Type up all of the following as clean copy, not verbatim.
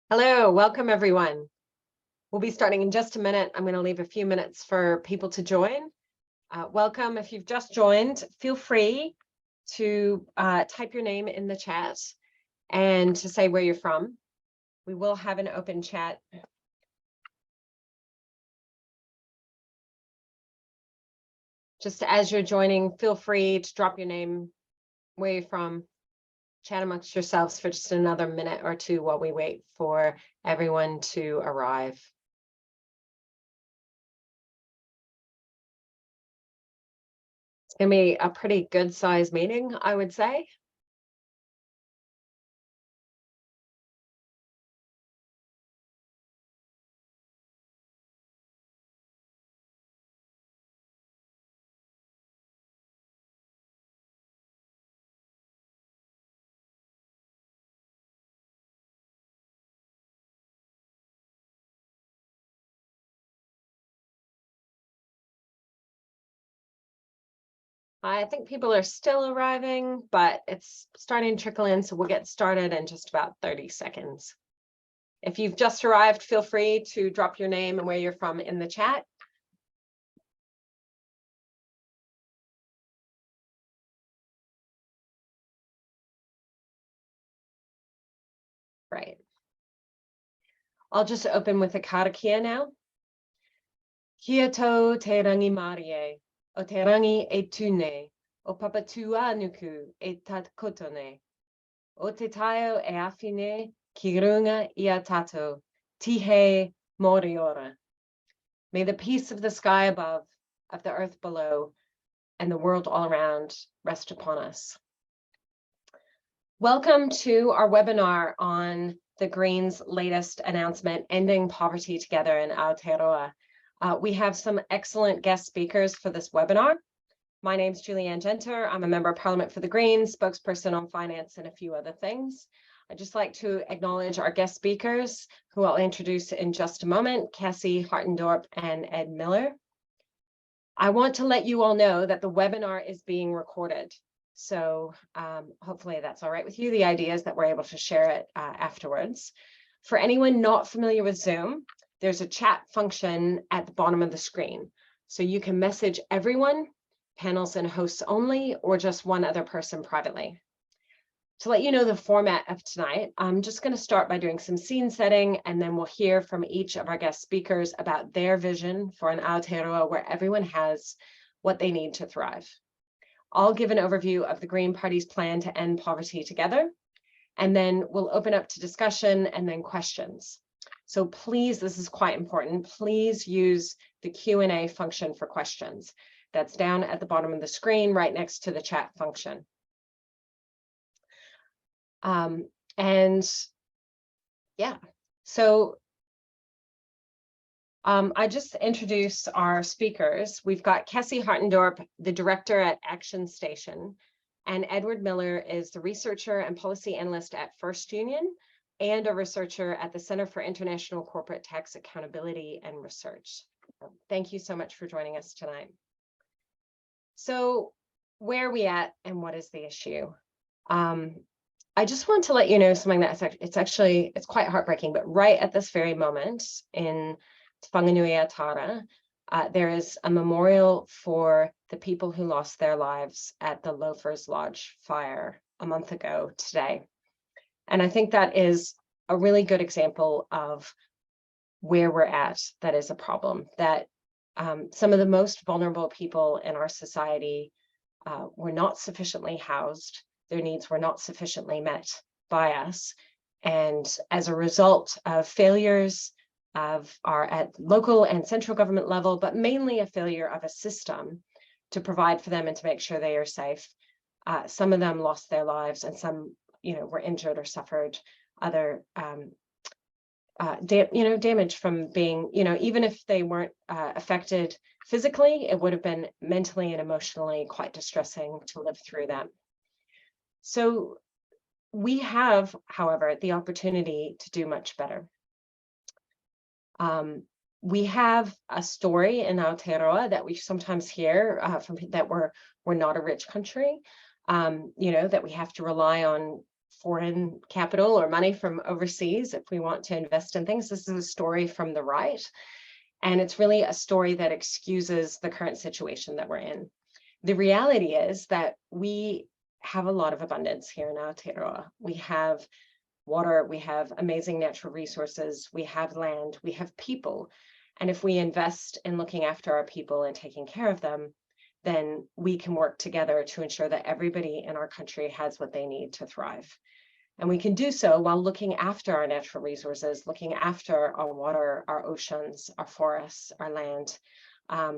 Hello, welcome everyone. We'll be starting in just a minute. I'm going to leave a few minutes for people to join. Welcome. If you've just joined, feel free to type your name in the chat and to say where you're from. We will have an open chat. Just as you're joining, feel free to drop your name, where you're from, chat amongst yourselves for just another minute or two while we wait for everyone to arrive. It's going to be a pretty good size meeting, I would say. I think people are still arriving, but it's starting to trickle in, so we'll get started in just about 30 seconds. If you've just arrived, feel free to drop your name and where you're from in the chat. Right. I'll just open with a karakia now. Kia tau te rangi marie, o te rangi e tune, o papatua nuku e tatkotone. O te taio e awhine ki runga ia tato, tihe moriora. May the peace of the sky above, of the earth below, and the world all around rest upon us. Welcome to our webinar on the Greens' latest announcement, Ending Poverty Together in Aotearoa. We have some excellent guest speakers for this webinar. My name's Julie Anne Genter. I'm a member of Parliament for the Greens, spokesperson on finance and a few other things. I'd just like to acknowledge our guest speakers, who I'll introduce in just a moment, Kassie Hartendorp and Ed Miller. I want to let you all know that the webinar is being recorded. So hopefully that's all right with you. The idea is that we're able to share it afterwards. For anyone not familiar with Zoom, there's a chat function at the bottom of the screen. So you can message everyone, panels and hosts only, or just one other person privately. To let you know the format of tonight, I'm just going to start by doing some scene setting, and then we'll hear from each of our guest speakers about their vision for an Aotearoa where everyone has what they need to thrive. I'll give an overview of the Green Party's plan to end poverty together, and then we'll open up to discussion and then questions. So please, this is quite important, please use the Q&A function for questions. That's down at the bottom of the screen, right next to the chat function. And yeah, so I just introduced our speakers. We've got Kassie Hartendorp, the director at ActionStation, and Edward Miller is the researcher and policy analyst at First Union and a researcher at the Center for International Corporate Tax Accountability and Research. Thank you so much for joining us tonight. So where are we at and what is the issue? I just want to let you know something that it's quite heartbreaking, but right at this very moment in Whanganui-a-Tara, there is a memorial for the people who lost their lives at the Loafers Lodge fire a month ago today. And I think that is a really good example of where we're at. That is a problem, that some of the most vulnerable people in our society were not sufficiently housed. Their needs were not sufficiently met by us. And as a result of failures at local and central government level, but mainly a failure of a system to provide for them and to make sure they are safe, some of them lost their lives, and some, were injured or suffered other damage from being, even if they weren't affected physically, it would have been mentally and emotionally quite distressing to live through that. So we have, however, the opportunity to do much better. We have a story in Aotearoa that we sometimes hear from that we're not a rich country, that we have to rely on foreign capital or money from overseas if we want to invest in things. This is a story from the right, and it's really a story that excuses the current situation that we're in. The reality is that we have a lot of abundance here in Aotearoa. We have water, we have amazing natural resources, we have land, we have people. And if we invest in looking after our people and taking care of them, then we can work together to ensure that everybody in our country has what they need to thrive. And we can do so while looking after our natural resources, looking after our water, our oceans, our forests, our land,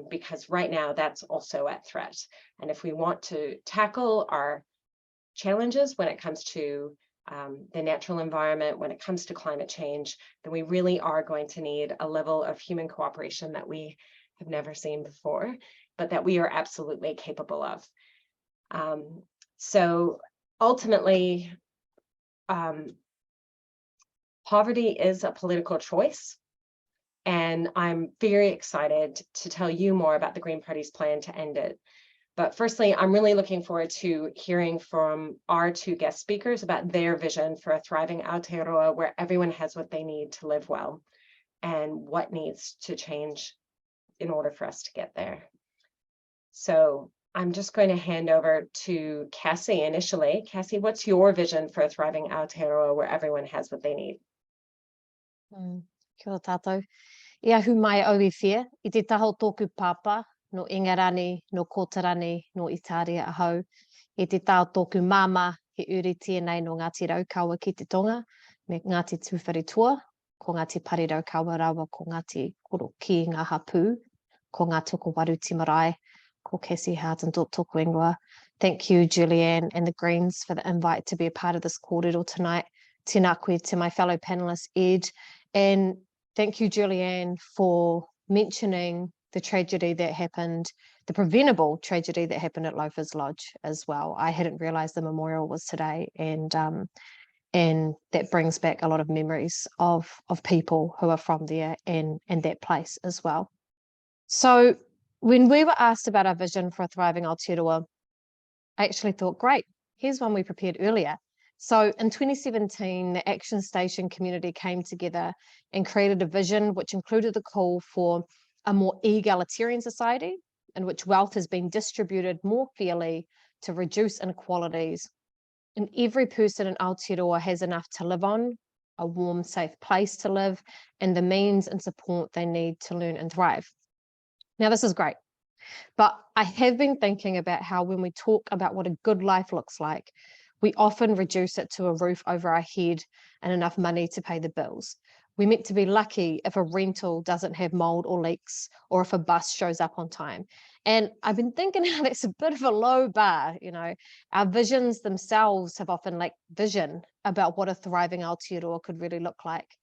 because right now that's also at threat. And if we want to tackle our challenges when it comes to the natural environment, when it comes to climate change, then we really are going to need a level of human cooperation that we have never seen before, but that we are absolutely capable of. So ultimately, poverty is a political choice, and I'm very excited to tell you more about the Green Party's plan to end it. But firstly, I'm really looking forward to hearing from our two guest speakers about their vision for a thriving Aotearoa where everyone has what they need to live well and what needs to change in order for us to get there. So I'm just going to hand over to Kassie initially. Kassie, what's your vision for a thriving Aotearoa where everyone has what they need? Kia ora tātou. Ia hu mai au I whia, I te taho tōku pāpā, no Ingarani, no Kōtarani, no Itāria ahau. I te tau tōku māma, he uri tēnei no Ngāti Raukawa ki te tonga, me Ngāti Tuwharitua, ko Ngāti Party Raukawa rawa, ko Ngāti Koro ki ngā hapū, ko ngā toko waru timarai, ko Kassie Hartendorp tōku ingoa. Thank you, Julie Anne and the Greens, for the invite to be a part of this kōrero tonight. Tēnā koe to my fellow panellists, Ed. And thank you, Julie Anne, for mentioning the tragedy that happened, the preventable tragedy that happened at Loafers Lodge as well. I hadn't realised the memorial was today, and that brings back a lot of memories of people who are from there and that place as well. So when we were asked about our vision for a thriving Aotearoa, I actually thought, great, here's one we prepared earlier. So in 2017, the ActionStation community came together and created a vision which included the call for a more egalitarian society in which wealth has been distributed more fairly to reduce inequalities. And every person in Aotearoa has enough to live on, a warm, safe place to live, and the means and support they need to learn and thrive. Now, this is great, but I have been thinking about how when we talk about what a good life looks like, we often reduce it to a roof over our head and enough money to pay the bills. We're meant to be lucky if a rental doesn't have mold or leaks, or if a bus shows up on time. And I've been thinking how that's a bit of a low bar. You know, our visions themselves have often lacked vision about what a thriving Aotearoa could really look like.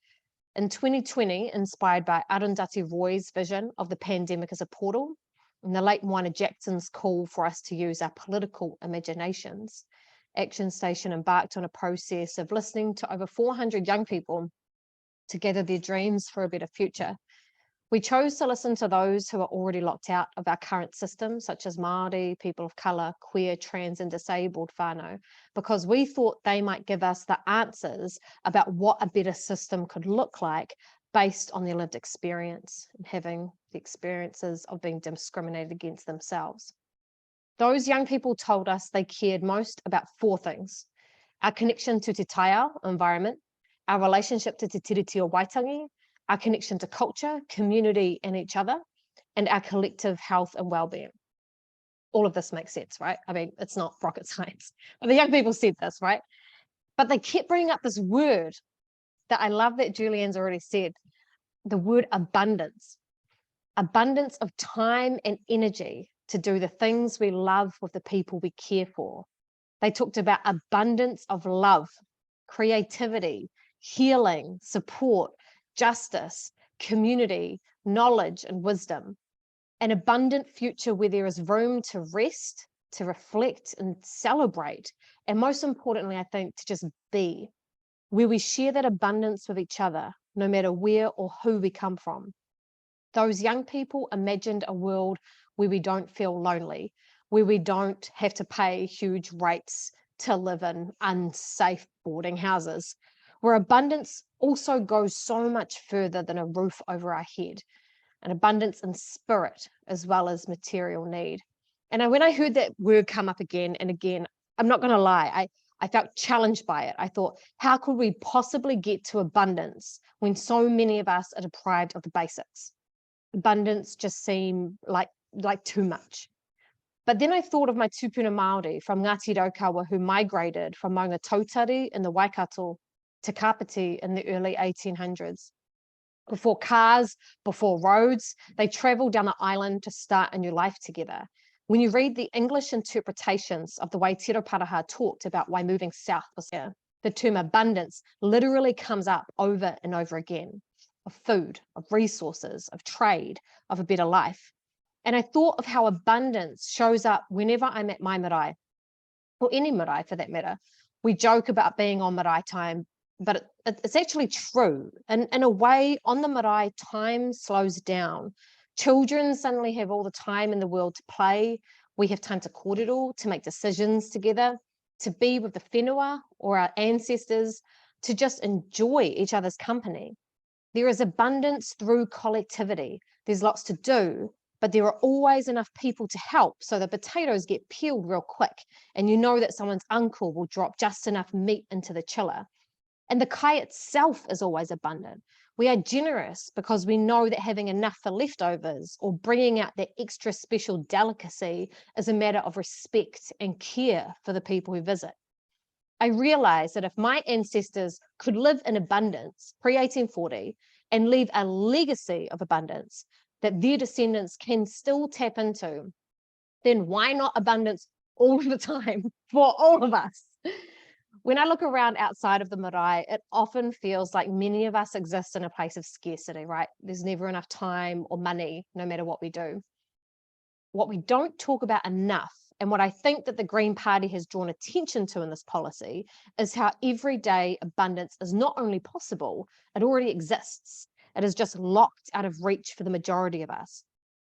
In 2020, inspired by Arundhati Roy's vision of the pandemic as a portal, and the late Moana Jackson's call for us to use our political imaginations, ActionStation embarked on a process of listening to over 400 young people to gather their dreams for a better future. We chose to listen to those who are already locked out of our current system, such as Māori, people of colour, queer, trans and disabled whānau, because we thought they might give us the answers about what a better system could look like based on their lived experience and having the experiences of being discriminated against themselves. Those young people told us they cared most about four things: our connection to te taiao, environment, our relationship to te tiriti o Waitangi, our connection to culture, community and each other, and our collective health and well-being. All of this makes sense, right? I mean, it's not rocket science. But the young people said this, right? But they kept bringing up this word that I love that Julie Anne's already said, the word abundance. Abundance of time and energy to do the things we love with the people we care for. They talked about abundance of love, creativity, healing, support, justice, community, knowledge and wisdom. An abundant future where there is room to rest, to reflect and celebrate. And most importantly, I think, to just be, where we share that abundance with each other, no matter where or who we come from. Those young people imagined a world where we don't feel lonely, where we don't have to pay huge rates to live in unsafe boarding houses, where abundance also goes so much further than a roof over our head, an abundance in spirit as well as material need. And when I heard that word come up again and again, I'm not going to lie, I felt challenged by it. I thought, how could we possibly get to abundance when so many of us are deprived of the basics? Abundance just seemed like too much. But then I thought of my tupuna Māori from Ngāti Raukawa who migrated from Maunga Tautari in the Waikato to Kapiti in the early 1800s. Before cars, before roads, they travelled down the island to start a new life together. When you read the English interpretations of the way Te Paraha talked about why moving south was there, the term abundance literally comes up over and over again, of food, of resources, of trade, of a better life. And I thought of how abundance shows up whenever I'm at my marae, or any marae for that matter. We joke about being on marae time, but it's actually true. And in a way, on the marae, time slows down. Children suddenly have all the time in the world to play. We have time to kōrero, to make decisions together, to be with the whenua or our ancestors, to just enjoy each other's company. There is abundance through collectivity. There's lots to do, but there are always enough people to help so the potatoes get peeled real quick and you know that someone's uncle will drop just enough meat into the chiller. And the kai itself is always abundant. We are generous because we know that having enough for leftovers or bringing out that extra special delicacy is a matter of respect and care for the people who visit. I realized that if my ancestors could live in abundance pre-1840 and leave a legacy of abundance that their descendants can still tap into, then why not abundance all the time for all of us? When I look around outside of the marae, it often feels like many of us exist in a place of scarcity, right? There's never enough time or money, no matter what we do. What we don't talk about enough, and what I think that the Green Party has drawn attention to in this policy, is how everyday abundance is not only possible, it already exists. It is just locked out of reach for the majority of us.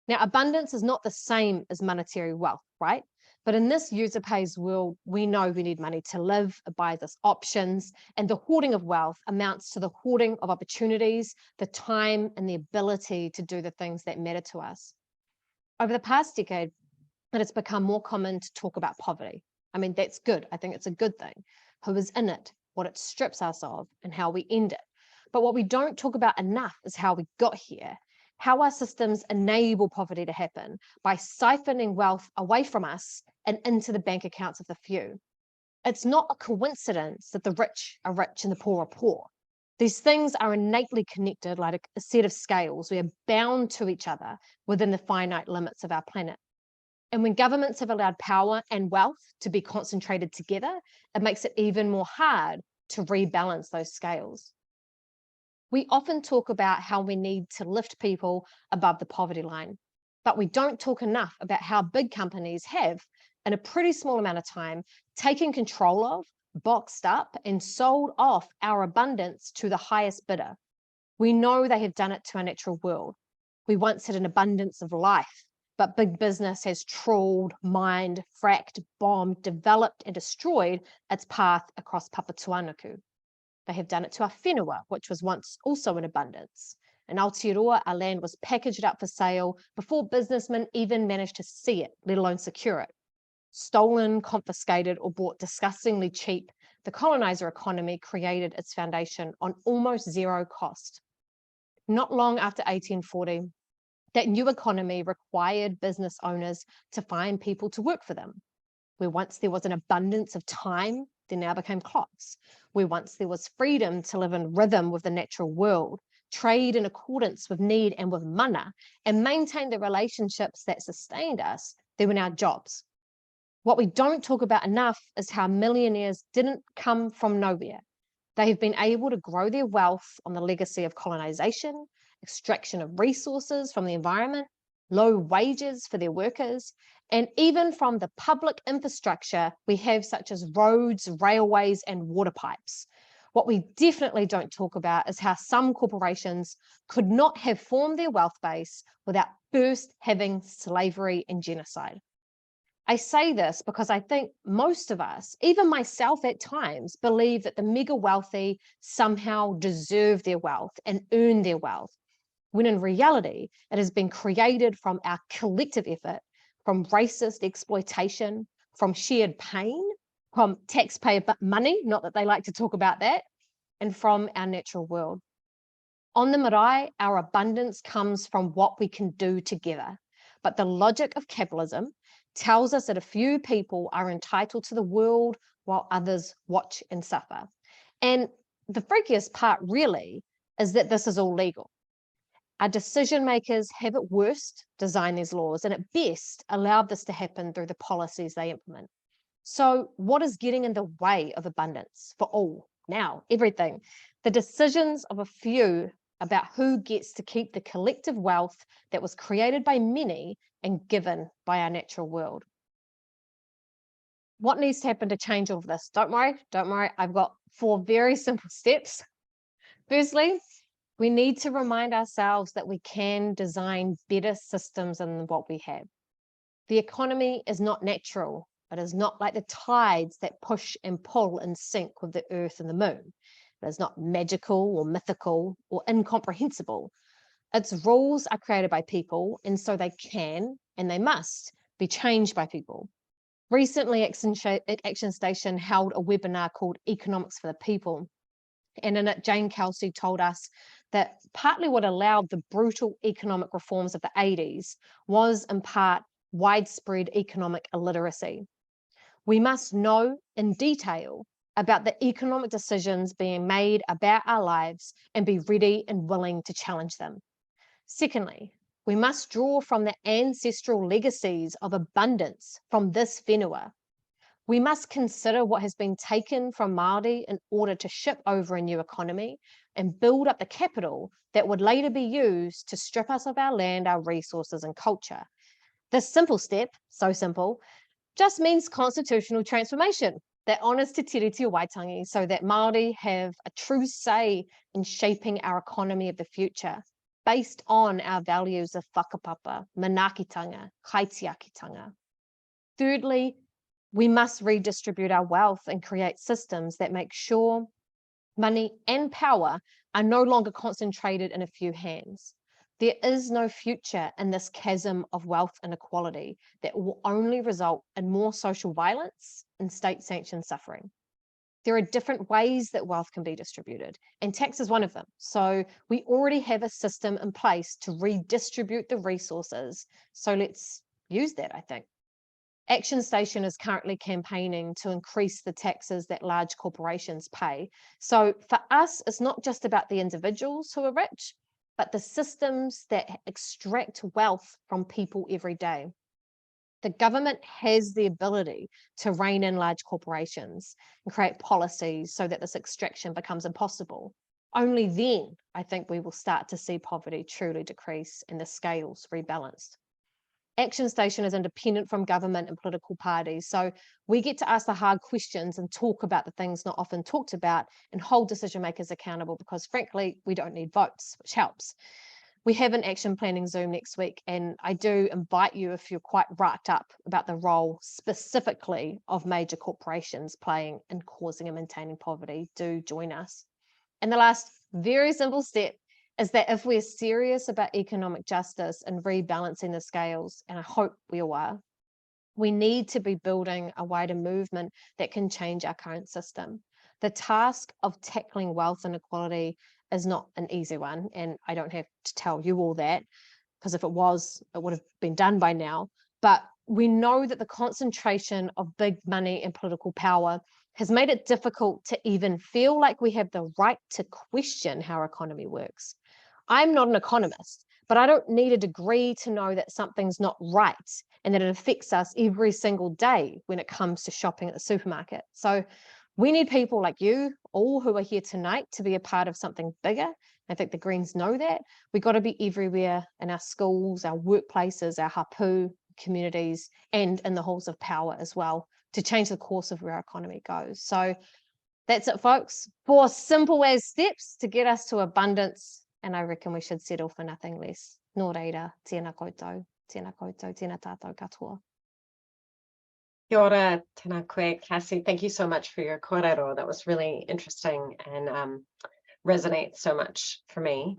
Now, abundance is not the same as monetary wealth, right? But in this user pays world, we know we need money to live, it buys us options, and the hoarding of wealth amounts to the hoarding of opportunities, the time and the ability to do the things that matter to us. Over the past decade, it has become more common to talk about poverty. I mean, that's good. I think it's a good thing. Who is in it, what it strips us of, and how we end it. But what we don't talk about enough is how we got here, how our systems enable poverty to happen by siphoning wealth away from us and into the bank accounts of the few. It's not a coincidence that the rich are rich and the poor are poor. These things are innately connected like a set of scales. We are bound to each other within the finite limits of our planet. And when governments have allowed power and wealth to be concentrated together, it makes it even more hard to rebalance those scales. We often talk about how we need to lift people above the poverty line, but we don't talk enough about how big companies have, in a pretty small amount of time, taken control of, boxed up, and sold off our abundance to the highest bidder. We know they have done it to our natural world. We once had an abundance of life, but big business has trawled, mined, fracked, bombed, developed, and destroyed its path across Papatuanuku. They have done it to our whenua, which was once also in abundance. In Aotearoa, our land was packaged up for sale before businessmen even managed to see it, let alone secure it. Stolen, confiscated, or bought disgustingly cheap, the colonizer economy created its foundation on almost zero cost. Not long after 1840, that new economy required business owners to find people to work for them. Where once there was an abundance of time, there now became clocks. Where once there was freedom to live in rhythm with the natural world, trade in accordance with need and with mana, and maintain the relationships that sustained us, there were now jobs. What we don't talk about enough is how millionaires didn't come from nowhere. They have been able to grow their wealth on the legacy of colonization, extraction of resources from the environment, low wages for their workers, and even from the public infrastructure we have, such as roads, railways, and water pipes. What we definitely don't talk about is how some corporations could not have formed their wealth base without first having slavery and genocide. I say this because I think most of us, even myself at times, believe that the mega wealthy somehow deserve their wealth and earn their wealth, when in reality, it has been created from our collective effort, from racist exploitation, from shared pain, from taxpayer money, not that they like to talk about that, and from our natural world. On the marae, our abundance comes from what we can do together. But the logic of capitalism tells us that a few people are entitled to the world while others watch and suffer. And the freakiest part really is that this is all legal. Our decision makers have at worst designed these laws and at best allowed this to happen through the policies they implement. So what is getting in the way of abundance for all? Now, everything. The decisions of a few about who gets to keep the collective wealth that was created by many and given by our natural world. What needs to happen to change all of this? Don't worry. I've got 4 very simple steps. Firstly, we need to remind ourselves that we can design better systems than what we have. The economy is not natural. It is not like the tides that push and pull in sync with the earth and the moon. It is not magical or mythical or incomprehensible. Its rules are created by people, and so they can and they must be changed by people. Recently, ActionStation held a webinar called Economics for the People. And in it, Jane Kelsey told us that partly what allowed the brutal economic reforms of the 80s was in part widespread economic illiteracy. We must know in detail about the economic decisions being made about our lives and be ready and willing to challenge them. Secondly, we must draw from the ancestral legacies of abundance from this whenua. We must consider what has been taken from Māori in order to ship over a new economy and build up the capital that would later be used to strip us of our land, our resources, and culture. This simple step, so simple, just means constitutional transformation that honours Te Tiriti o Waitangi so that Māori have a true say in shaping our economy of the future based on our values of whakapapa, manaakitanga, kaitiakitanga. Thirdly, we must redistribute our wealth and create systems that make sure money and power are no longer concentrated in a few hands. There is no future in this chasm of wealth inequality that will only result in more social violence and state-sanctioned suffering. There are different ways that wealth can be distributed, and tax is one of them. So we already have a system in place to redistribute the resources. So let's use that, I think. ActionStation is currently campaigning to increase the taxes that large corporations pay. So for us, it's not just about the individuals who are rich, but the systems that extract wealth from people every day. The government has the ability to rein in large corporations and create policies so that this extraction becomes impossible. Only then, I think, we will start to see poverty truly decrease and the scales rebalanced. ActionStation is independent from government and political parties, so we get to ask the hard questions and talk about the things not often talked about and hold decision makers accountable because, frankly, we don't need votes, which helps. We have an action planning Zoom next week, and I do invite you, if you're quite wrapped up about the role specifically of major corporations playing in causing and maintaining poverty, do join us. And the last very simple step is that if we're serious about economic justice and rebalancing the scales, and I hope we all are, we need to be building a wider movement that can change our current system. The task of tackling wealth inequality is not an easy one, and I don't have to tell you all that, because if it was, it would have been done by now. But we know that the concentration of big money and political power has made it difficult to even feel like we have the right to question how our economy works. I'm not an economist, but I don't need a degree to know that something's not right and that it affects us every single day when it comes to shopping at the supermarket. So we need people like you, all who are here tonight, to be a part of something bigger. I think the Greens know that. We've got to be everywhere in our schools, our workplaces, our hapu, communities, and in the halls of power as well to change the course of where our economy goes. So that's it, folks. 4 simple as steps to get us to abundance. And I reckon we should settle for nothing less. Nō reira, tēnā koutou, tēnā koutou, tēnā tātou katoa. Kia ora, tēnā koe, Kassie. Thank you so much for your kōrero. That was really interesting and resonates so much for me.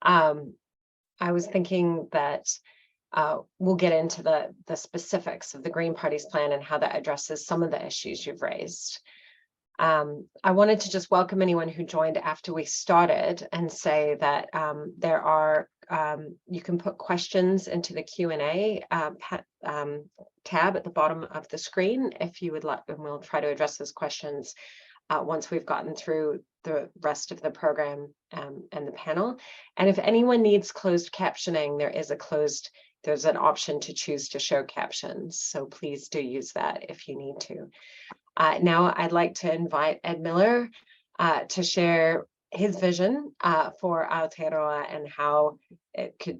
I was thinking that we'll get into the specifics of the Green Party's plan and how that addresses some of the issues you've raised. I wanted to just welcome anyone who joined after we started and say that there are, you can put questions into the Q&A tab at the bottom of the screen if you would like, and we'll try to address those questions once we've gotten through the rest of the program and the panel. And if anyone needs closed captioning, there's an option to choose to show captions. So please do use that if you need to. Now I'd like to invite Ed Miller to share his vision for Aotearoa and how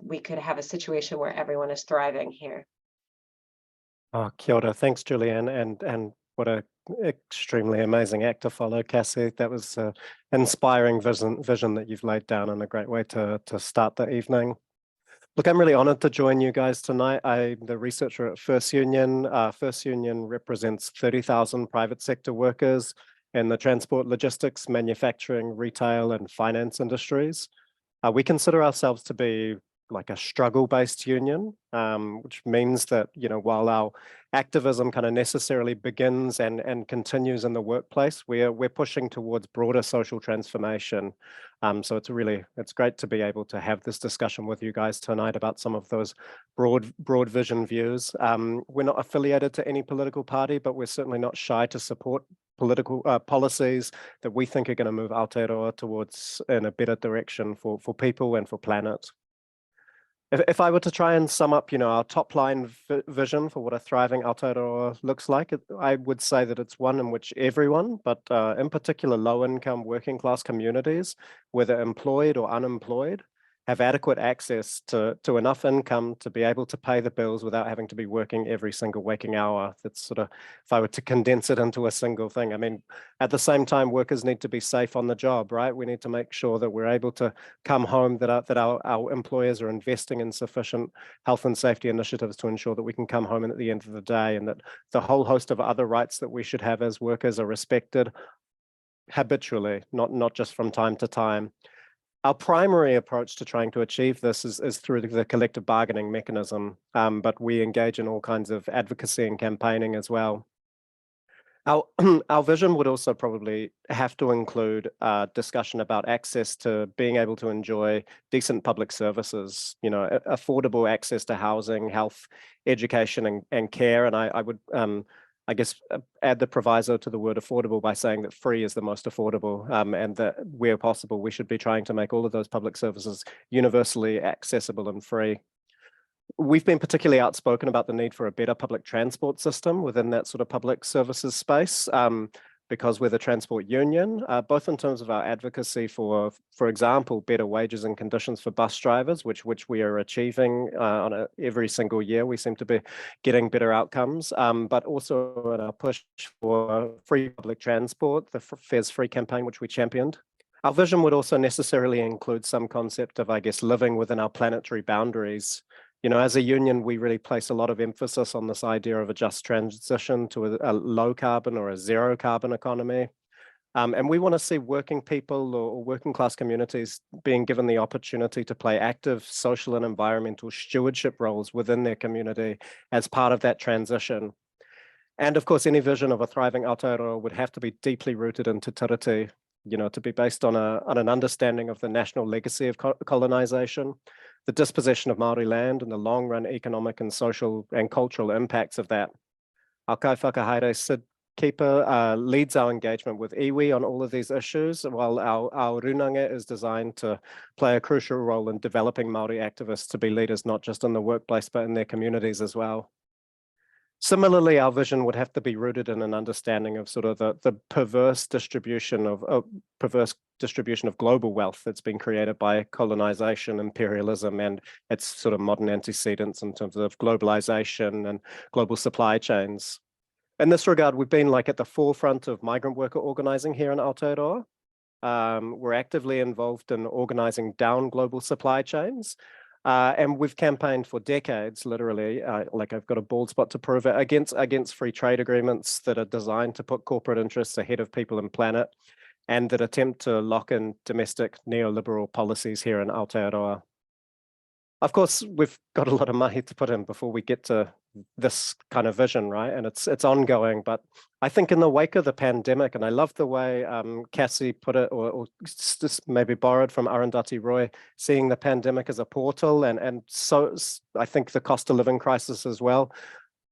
we could have a situation where everyone is thriving here. Oh, kia ora. Thanks, Julie Anne, and what a extremely amazing act to follow, Kassie. That was an inspiring vision that you've laid down and a great way to start the evening. Look, I'm really honored to join you guys tonight. I'm the researcher at First Union. First Union represents 30,000 private sector workers in the transport, logistics, manufacturing, retail, and finance industries. We consider ourselves to be like a struggle-based union, which means that, you know, while our activism kind of necessarily begins and continues in the workplace, we're pushing towards broader social transformation. So it's great to be able to have this discussion with you guys tonight about some of those broad vision views. We're not affiliated to any political party, but we're certainly not shy to support political policies that we think are going to move Aotearoa towards in a better direction for people and for planet. If I were to try and sum up, you know, our top line vision for what a thriving Aotearoa looks like, I would say that it's one in which everyone, but in particular low-income working class communities, whether employed or unemployed, have adequate access to enough income to be able to pay the bills without having to be working every single waking hour. That's sort of, if I were to condense it into a single thing. I mean, at the same time, workers need to be safe on the job, right? We need to make sure that we're able to come home, that our employers are investing in sufficient health and safety initiatives to ensure that we can come home at the end of the day, and that the whole host of other rights that we should have as workers are respected habitually, not just from time to time. Our primary approach to trying to achieve this is through the collective bargaining mechanism, but we engage in all kinds of advocacy and campaigning as well. Our vision would also probably have to include discussion about access to being able to enjoy decent public services, you know, affordable access to housing, health, education, and care. And I would I guess, add the proviso to the word affordable by saying that free is the most affordable, and that where possible, we should be trying to make all of those public services universally accessible and free. We've been particularly outspoken about the need for a better public transport system within that sort of public services space, because we're the transport union, both in terms of our advocacy for example, better wages and conditions for bus drivers, which we are achieving every single year. We seem to be getting better outcomes, but also in our push for free public transport, the Fares Free campaign, which we championed. Our vision would also necessarily include some concept of, I guess, living within our planetary boundaries. You know, as a union, we really place a lot of emphasis on this idea of a just transition to a low carbon or a zero carbon economy. And we want to see working people or working class communities being given the opportunity to play active social and environmental stewardship roles within their community as part of that transition. And of course, any vision of a thriving Aotearoa would have to be deeply rooted in Te Tiriti, you know, to be based on an understanding of the national legacy of colonization, the dispossession of Māori land, and the long-run economic and social and cultural impacts of that. Our kaiwhakahaere Sid Keeper leads our engagement with iwi on all of these issues, while our runanga is designed to play a crucial role in developing Māori activists to be leaders, not just in the workplace, but in their communities as well. Similarly, our vision would have to be rooted in an understanding of sort of the perverse distribution of global wealth that's been created by colonization, imperialism, and its sort of modern antecedents in terms of globalization and global supply chains. In this regard, we've been like at the forefront of migrant worker organizing here in Aotearoa. We're actively involved in organizing down global supply chains. And we've campaigned for decades, literally, like I've got a bald spot to prove it, against free trade agreements that are designed to put corporate interests ahead of people and planet, and that attempt to lock in domestic neoliberal policies here in Aotearoa. Of course, we've got a lot of money to put in before we get to this kind of vision, right? And it's ongoing, but I think in the wake of the pandemic, and I love the way Kassie put it, or just maybe borrowed from Arundhati Roy, seeing the pandemic as a portal, and so I think the cost of living crisis as well.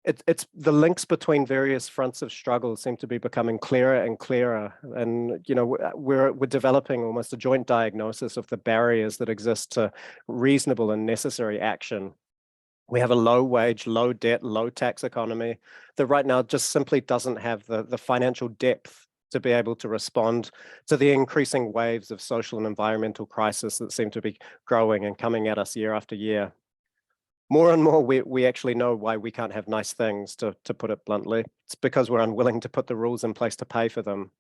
It's the links between various fronts of struggle seem to be becoming clearer and clearer, and we're developing almost a joint diagnosis of the barriers that exist to reasonable and necessary action. We have a low wage, low debt, low tax economy that right now just simply doesn't have the financial depth to be able to respond to the increasing waves of social and environmental crisis that seem to be growing and coming at us year after year. More and more, we actually know why we can't have nice things, to put it bluntly. It's because we're unwilling to put the rules in place to pay for them.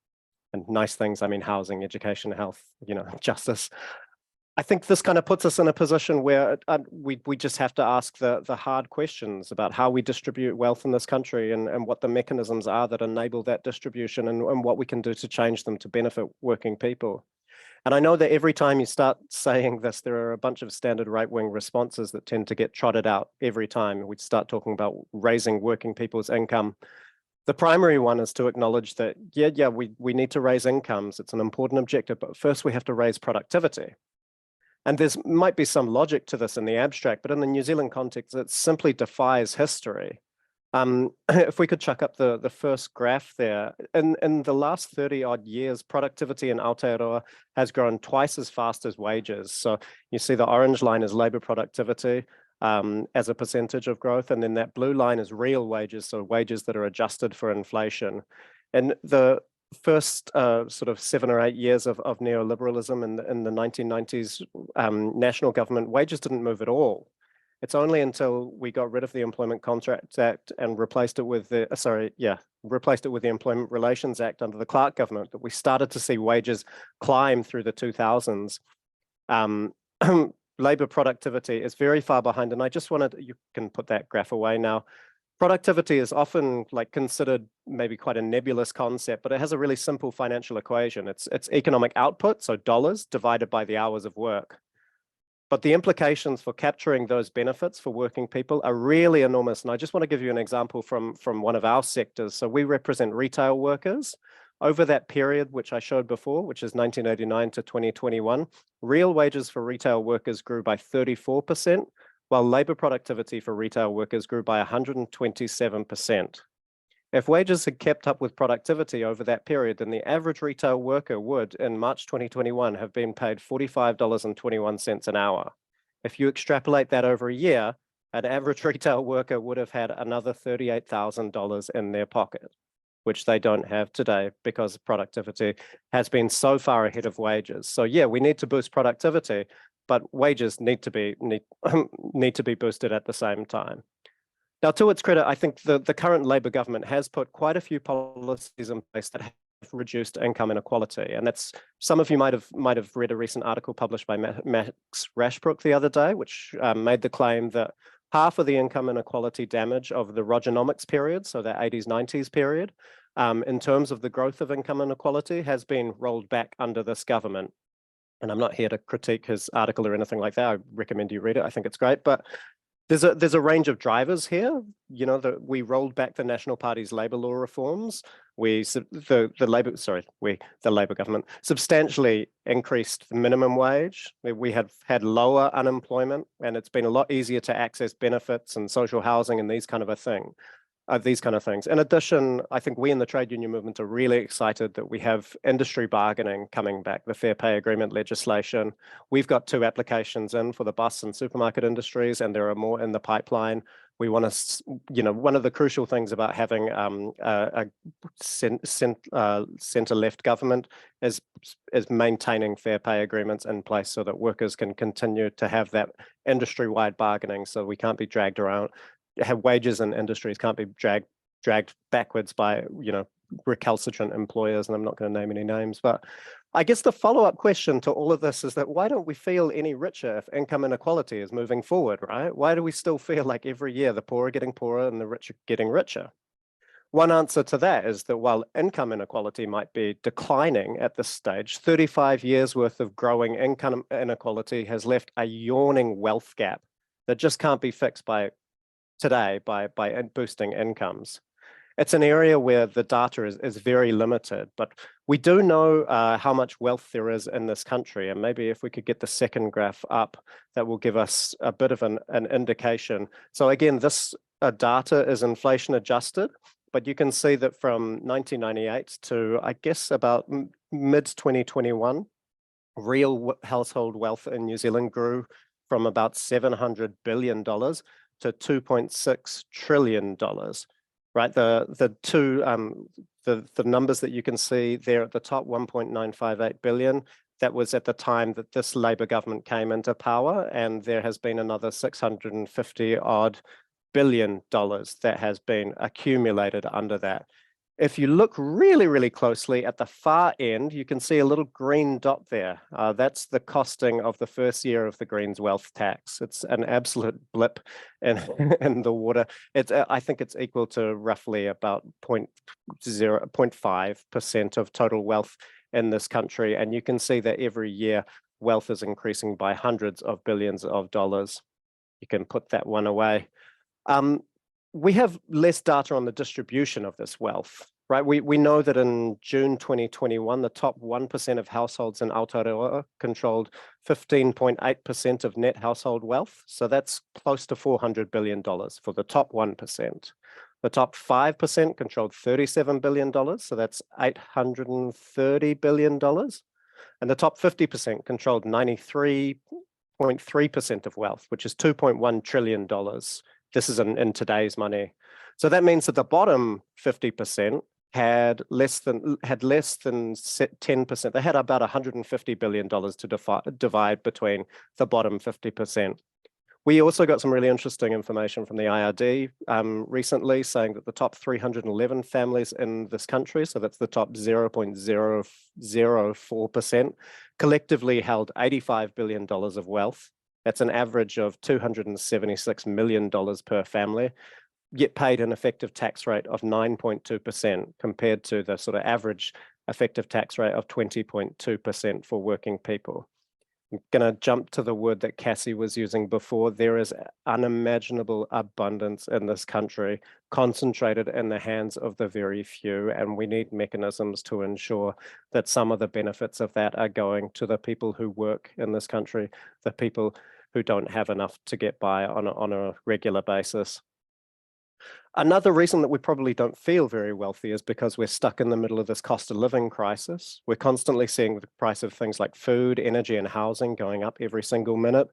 And nice things, I mean housing, education, health, justice. I think this kind of puts us in a position where we just have to ask the hard questions about how we distribute wealth in this country, and what the mechanisms are that enable that distribution, and what we can do to change them to benefit working people. And I know that every time you start saying this, there are a bunch of standard right-wing responses that tend to get trotted out every time we start talking about raising working people's income. The primary one is to acknowledge that, we need to raise incomes. It's an important objective, but first we have to raise productivity. And there might be some logic to this in the abstract, but in the New Zealand context, it simply defies history. If we could chuck up the first graph there, in the last 30 odd years, productivity in Aotearoa has grown twice as fast as wages. So you see the orange line is labor productivity as a percentage of growth, and then that blue line is real wages, so wages that are adjusted for inflation. And the first sort of 7 or 8 years of neoliberalism in the 1990s, national government wages didn't move at all. It's only until we got rid of the Employment Contracts Act and replaced it with the Employment Relations Act under the Clark government that we started to see wages climb through the 2000s. Labor productivity is very far behind, and I just wanted, you can put that graph away now. Productivity is often considered maybe quite a nebulous concept, but it has a really simple financial equation. It's economic output, so dollars, divided by the hours of work. But the implications for capturing those benefits for working people are really enormous. And I just want to give you an example from one of our sectors. So we represent retail workers. Over that period, which I showed before, which is 1989 to 2021, real wages for retail workers grew by 34%, while labor productivity for retail workers grew by 127%. If wages had kept up with productivity over that period, then the average retail worker would, in March 2021, have been paid $45.21 an hour. If you extrapolate that over a year, an average retail worker would have had another $38,000 in their pocket, which they don't have today because productivity has been so far ahead of wages. So yeah, we need to boost productivity, but wages need to be boosted at the same time. Now, to its credit, I think the current Labour government has put quite a few policies in place that have reduced income inequality, and that's, some of you might have read a recent article published by Max Rashbrook the other day, which made the claim that half of the income inequality damage of the Rogernomics period, so that 80s, 90s period, in terms of the growth of income inequality, has been rolled back under this government. And I'm not here to critique his article or anything like that. I recommend you read it. I think it's great, but there's a range of drivers here. We rolled back the National Party's labour law reforms. The Labour government substantially increased the minimum wage. We have had lower unemployment, and it's been a lot easier to access benefits and social housing and these kind of things. In addition, I think we in the trade union movement are really excited that we have industry bargaining coming back, the Fair Pay Agreement legislation. We've got 2 applications in for the bus and supermarket industries, and there are more in the pipeline. We want to, one of the crucial things about having a centre-left government is maintaining fair pay agreements in place so that workers can continue to have that industry-wide bargaining, so we can't be dragged around. Wages in industries can't be dragged backwards by recalcitrant employers, and I'm not going to name any names, but I guess the follow-up question to all of this is that why don't we feel any richer if income inequality is moving forward, right? Why do we still feel like every year the poor are getting poorer and the rich are getting richer? One answer to that is that while income inequality might be declining at this stage, 35 years worth of growing income inequality has left a yawning wealth gap that just can't be fixed by boosting incomes. It's an area where the data is very limited, but we do know how much wealth there is in this country. And maybe if we could get the second graph up, that will give us a bit of an indication. So again, this data is inflation adjusted, but you can see that from 1998 to, I guess, about mid-2021, real household wealth in New Zealand grew from about $700 billion to $2.6 trillion. Right, the numbers that you can see there at the top, 1.958 billion, that was at the time that this Labour government came into power, and there has been another 650 odd billion dollars that has been accumulated under that. If you look really, really closely at the far end, you can see a little green dot there. That's the costing of the first year of the Greens wealth tax. It's an absolute blip in the water. I think it's equal to roughly about 0.5% of total wealth in this country. And you can see that every year wealth is increasing by hundreds of billions of dollars. You can put that one away. We have less data on the distribution of this wealth, right? We know that in June 2021, the top 1% of households in Aotearoa controlled 15.8% of net household wealth. So that's close to $400 billion for the top 1%. The top 5% controlled $37 billion. So that's $830 billion. And the top 50% controlled 93.3% of wealth, which is $2.1 trillion. This is in today's money. So that means that the bottom 50% had less than 10%. They had about $150 billion to divide between the bottom 50%. We also got some really interesting information from the IRD recently saying that the top 311 families in this country, so that's the top 0.004%, collectively held $85 billion of wealth. That's an average of $276 million per family, yet paid an effective tax rate of 9.2% compared to the sort of average effective tax rate of 20.2% for working people. I'm going to jump to the word that Kassie was using before. There is unimaginable abundance in this country, concentrated in the hands of the very few, and we need mechanisms to ensure that some of the benefits of that are going to the people who work in this country, the people who don't have enough to get by on a regular basis. Another reason that we probably don't feel very wealthy is because we're stuck in the middle of this cost of living crisis. We're constantly seeing the price of things like food, energy, and housing going up every single minute.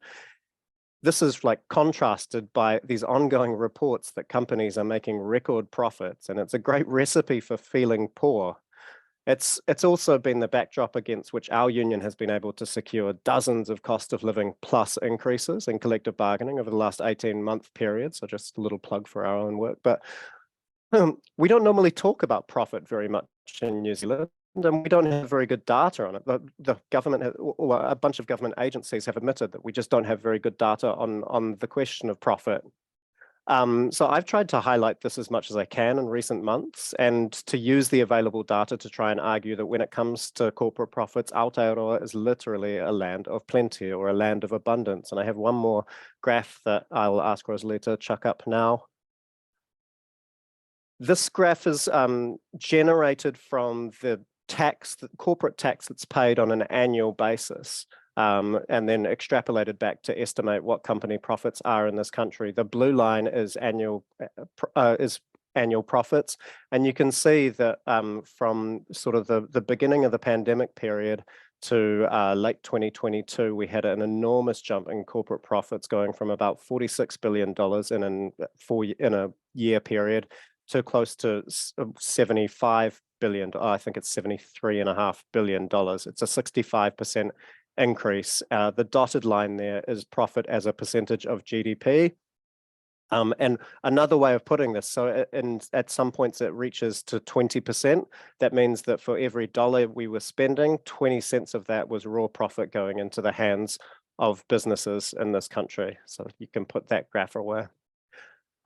This is like contrasted by these ongoing reports that companies are making record profits, and it's a great recipe for feeling poor. It's also been the backdrop against which our union has been able to secure dozens of cost of living plus increases in collective bargaining over the last 18-month period. So just a little plug for our own work. But we don't normally talk about profit very much in New Zealand, and we don't have very good data on it. The government, or a bunch of government agencies have admitted that we just don't have very good data on the question of profit. So I've tried to highlight this as much as I can in recent months and to use the available data to try and argue that when it comes to corporate profits, Aotearoa is literally a land of plenty or a land of abundance. And I have one more graph that I'll ask Rosalie to chuck up now. This graph is generated from the corporate tax that's paid on an annual basis. And then extrapolated back to estimate what company profits are in this country. The blue line is annual profits, and you can see that from sort of the beginning of the pandemic period to late 2022, we had an enormous jump in corporate profits, going from about $46 billion in a year period to close to 75 billion. I think it's $73.5 billion. It's a 65% increase. The dotted line there is profit as a percentage of GDP. And another way of putting this, so at some points it reaches to 20%. That means that for every dollar we were spending, 20 cents of that was raw profit going into the hands of businesses in this country. So you can put that graph away.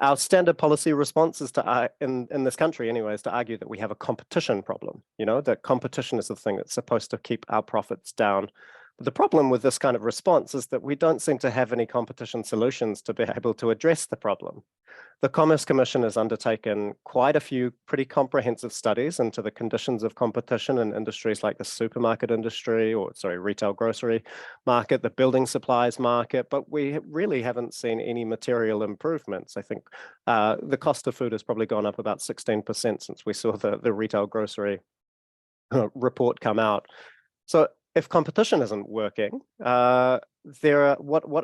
Our standard policy response is to, in this country anyway, is to argue that we have a competition problem, that competition is the thing that's supposed to keep our profits down. But the problem with this kind of response is that we don't seem to have any competition solutions to be able to address the problem. The Commerce Commission has undertaken quite a few pretty comprehensive studies into the conditions of competition in industries like the supermarket industry, retail grocery market, the building supplies market, but we really haven't seen any material improvements. I think the cost of food has probably gone up about 16% since we saw the retail grocery report come out. So if competition isn't working, what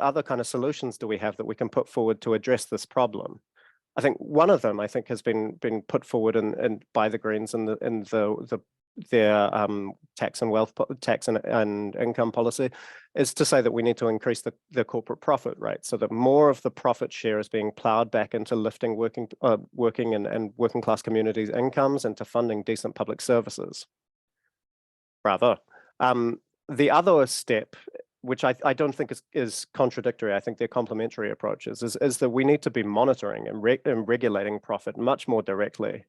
other kind of solutions do we have that we can put forward to address this problem? I think one of them, has been put forward by the Greens in their tax and income policy, is to say that we need to increase the corporate profit rate so that more of the profit share is being plowed back into lifting working and working class communities' incomes and to funding decent public services. Bravo. The other step, which I don't think is contradictory, I think they're complementary approaches, is that we need to be monitoring and regulating profit much more directly.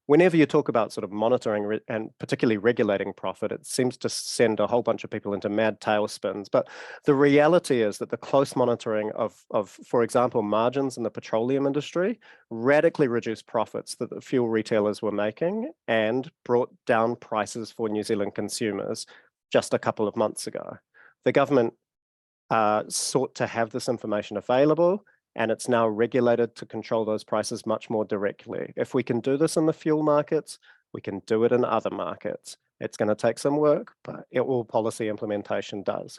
Whenever you talk about sort of monitoring and particularly regulating profit, it seems to send a whole bunch of people into mad tailspins. But the reality is that the close monitoring of, for example, margins in the petroleum industry radically reduced profits that the fuel retailers were making and brought down prices for New Zealand consumers just a couple of months ago. The government sought to have this information available, and it's now regulated to control those prices much more directly. If we can do this in the fuel markets, we can do it in other markets. It's going to take some work, but all policy implementation does.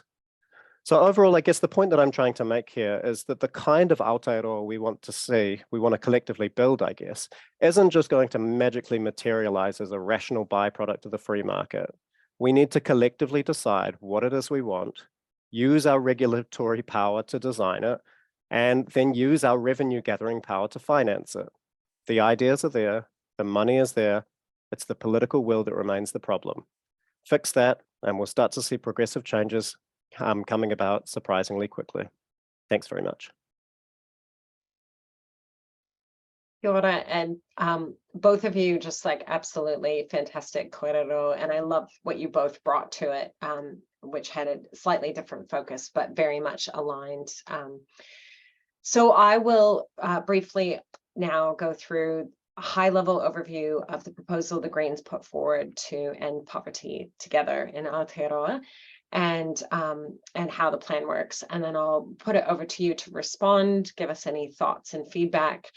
So overall, I guess the point that I'm trying to make here is that the kind of Aotearoa we want to see, we want to collectively build, I guess, isn't just going to magically materialize as a rational byproduct of the free market. We need to collectively decide what it is we want, use our regulatory power to design it, and then use our revenue gathering power to finance it. The ideas are there, the money is there, it's the political will that remains the problem. Fix that, and we'll start to see progressive changes coming about surprisingly quickly. Thanks very much. Kia ora, and both of you just absolutely fantastic kōrero, and I love what you both brought to it, which had a slightly different focus, but very much aligned. So I will briefly now go through a high-level overview of the proposal the Greens put forward to end poverty together in Aotearoa, and how the plan works. And then I'll put it over to you to respond, give us any thoughts and feedback,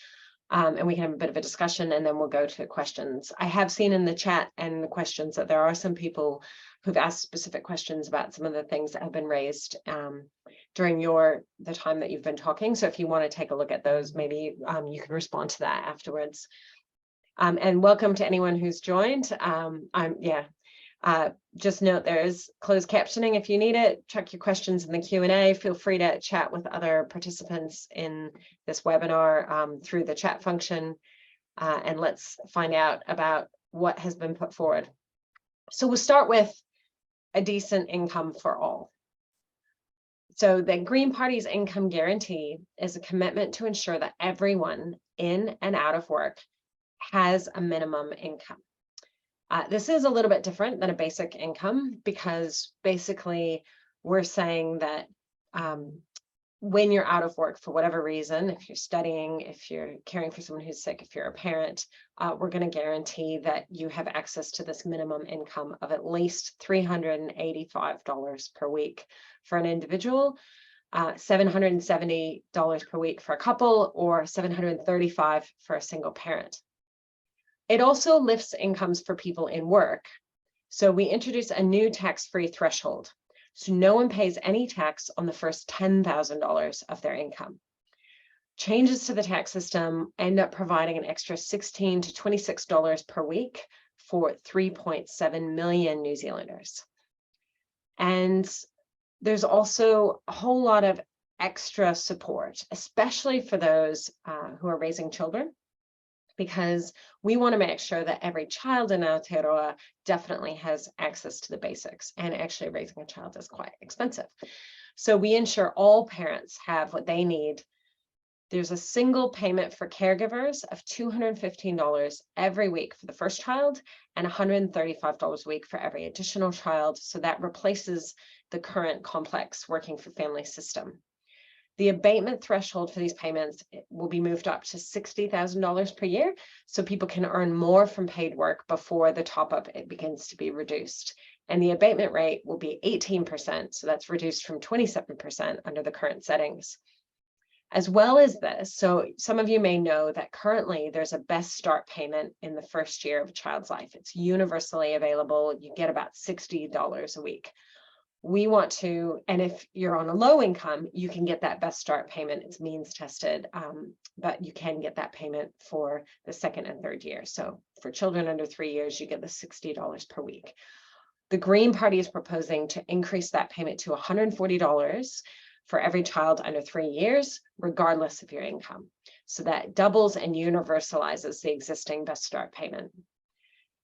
and we can have a bit of a discussion, and then we'll go to questions. I have seen in the chat and the questions that there are some people who've asked specific questions about some of the things that have been raised during the time that you've been talking. So if you want to take a look at those, maybe you can respond to that afterwards. And welcome to anyone who's joined. Just note there is closed captioning if you need it. Chuck your questions in the Q&A. Feel free to chat with other participants in this webinar through the chat function, and let's find out about what has been put forward. So we'll start with a decent income for all. So the Green Party's income guarantee is a commitment to ensure that everyone in and out of work has a minimum income. This is a little bit different than a basic income, because basically we're saying that when you're out of work for whatever reason, if you're studying, if you're caring for someone who's sick, if you're a parent, we're going to guarantee that you have access to this minimum income of at least $385 per week for an individual, $770 per week for a couple, or $735 for a single parent. It also lifts incomes for people in work. So we introduce a new tax-free threshold. So no one pays any tax on the first $10,000 of their income. Changes to the tax system end up providing an extra $16 to $26 per week for 3.7 million New Zealanders. And there's also a whole lot of extra support, especially for those who are raising children, because we want to make sure that every child in Aotearoa definitely has access to the basics, and actually raising a child is quite expensive. So we ensure all parents have what they need. There's a single payment for caregivers of $215 every week for the first child and $135 a week for every additional child. So that replaces the current complex working for family system. The abatement threshold for these payments will be moved up to $60,000 per year, so people can earn more from paid work before the top-up begins to be reduced. And the abatement rate will be 18%, so that's reduced from 27% under the current settings. As well as this, so some of you may know that currently there's a best start payment in the first year of a child's life. It's universally available. You get about $60 a week. We want to, and if you're on a low income, you can get that best start payment. It's means tested, but you can get that payment for the second and third year. So for children under 3 years, you get the $60 per week. The Green Party is proposing to increase that payment to $140 for every child under 3 years, regardless of your income. So that doubles and universalizes the existing best start payment.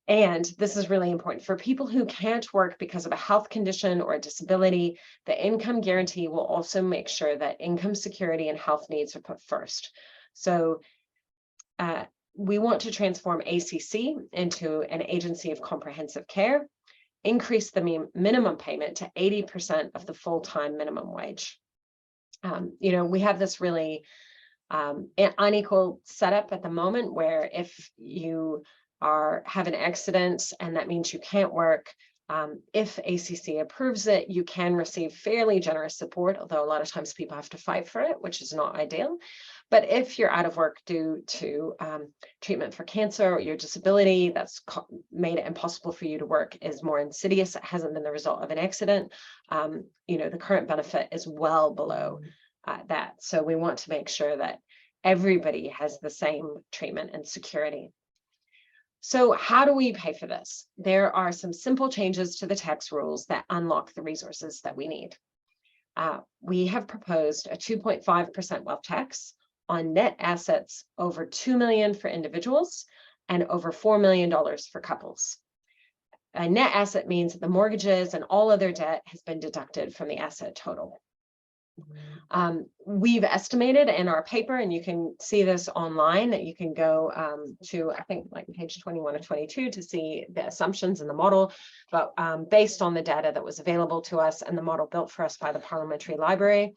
And this is really important for people who can't work because of a health condition or a disability. The income guarantee will also make sure that income security and health needs are put first. So we want to transform ACC into an agency of comprehensive care, increase the minimum payment to 80% of the full-time minimum wage. You know, we have this really unequal setup at the moment where if you have an accident and that means you can't work, if ACC approves it, you can receive fairly generous support, although a lot of times people have to fight for it, which is not ideal. But if you're out of work due to treatment for cancer or your disability that's made it impossible for you to work is more insidious, it hasn't been the result of an accident, you know, the current benefit is well below that. So we want to make sure that everybody has the same treatment and security. So how do we pay for this? There are some simple changes to the tax rules that unlock the resources that we need. We have proposed a 2.5% wealth tax on net assets over $2 million for individuals and over $4 million for couples. A net asset means that the mortgages and all other debt has been deducted from the asset total. We've estimated in our paper, and you can see this online, that you can go to, I think, like page 21 or 22 to see the assumptions in the model. But based on the data that was available to us and the model built for us by the Parliamentary Library,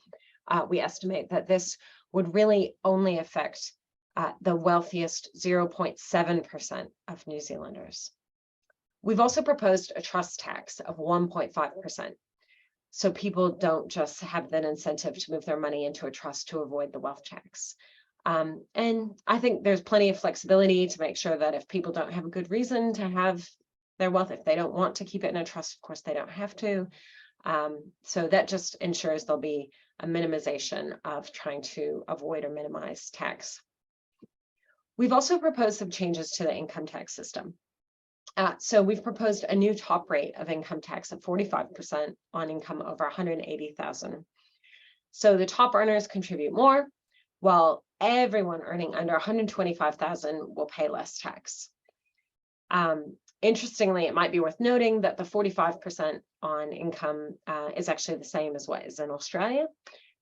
we estimate that this would really only affect the wealthiest 0.7% of New Zealanders. We've also proposed a trust tax of 1.5%. So people don't just have that incentive to move their money into a trust to avoid the wealth tax. And I think there's plenty of flexibility to make sure that if people don't have a good reason to have their wealth, if they don't want to keep it in a trust, of course, they don't have to. So that just ensures there'll be a minimization of trying to avoid or minimize tax. We've also proposed some changes to the income tax system. So we've proposed a new top rate of income tax of 45% on income over 180,000. So the top earners contribute more, while everyone earning under 125,000 will pay less tax. Interestingly, it might be worth noting that the 45% on income is actually the same as what is in Australia.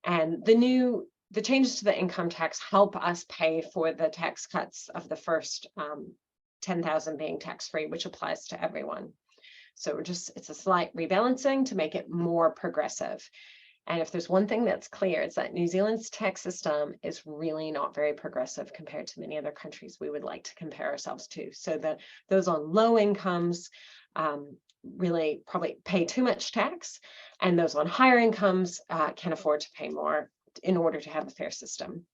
And the changes to the income tax help us pay for the tax cuts of the first 10,000 being tax-free, which applies to everyone. So it's a slight rebalancing to make it more progressive. And if there's one thing that's clear, it's that New Zealand's tax system is really not very progressive compared to many other countries we would like to compare ourselves to. So that those on low incomes really probably pay too much tax, and those on higher incomes can afford to pay more in order to have a fair system.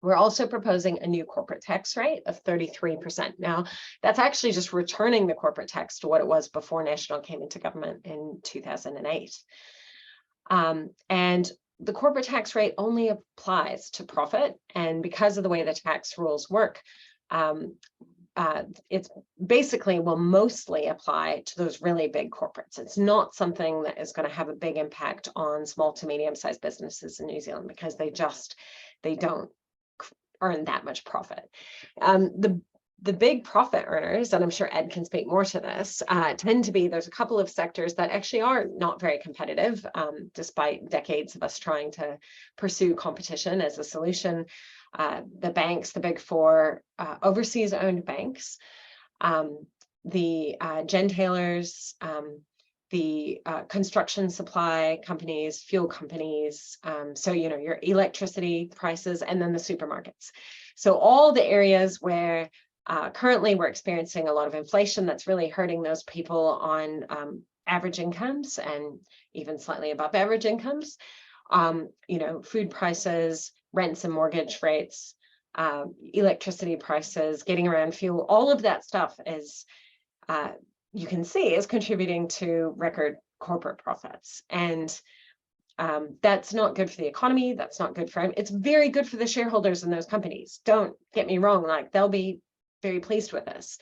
We're also proposing a new corporate tax rate of 33%. Now, that's actually just returning the corporate tax to what it was before National came into government in 2008. And the corporate tax rate only applies to profit. And because of the way the tax rules work, it's basically will mostly apply to those really big corporates. It's not something that is going to have a big impact on small to medium-sized businesses in New Zealand, because they don't earn that much profit. The big profit earners, and I'm sure Ed can speak more to this, tend to be, there's a couple of sectors that actually are not very competitive, despite decades of us trying to pursue competition as a solution. The banks, the big four, overseas owned banks, the gentailers, the construction supply companies, fuel companies, so your electricity prices, and then the supermarkets. So all the areas where currently we're experiencing a lot of inflation that's really hurting those people on average incomes and even slightly above average incomes. Food prices, rents and mortgage rates, electricity prices, getting around fuel, all of that stuff is, you can see, is contributing to record corporate profits. And that's not good for the economy. That's not good for, it's very good for the shareholders in those companies. Don't get me wrong, like they'll be very pleased with this.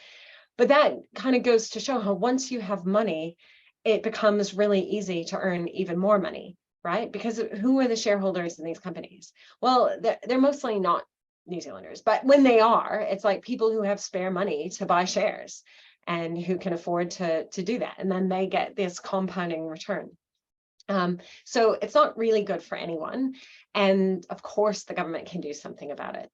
But that kind of goes to show how once you have money, it becomes really easy to earn even more money, right? Because who are the shareholders in these companies? Well, they're mostly not New Zealanders, but when they are, it's like people who have spare money to buy shares and who can afford to do that. And then they get this compounding return. So it's not really good for anyone. And of course, the government can do something about it.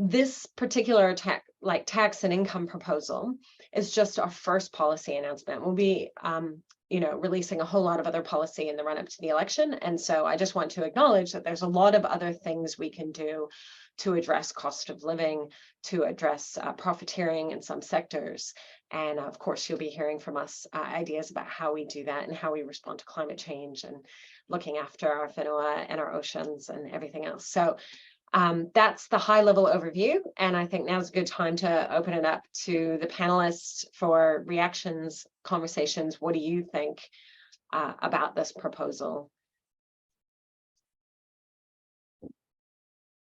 This particular tax and income proposal is just our first policy announcement. We'll be releasing a whole lot of other policy in the run-up to the election. And so I just want to acknowledge that there's a lot of other things we can do to address cost of living, to address profiteering in some sectors. And of course, you'll be hearing from us ideas about how we do that and how we respond to climate change and looking after our whenua and our oceans and everything else. So that's the high level overview. And I think now's a good time to open it up to the panelists for reactions, conversations. What do you think about this proposal?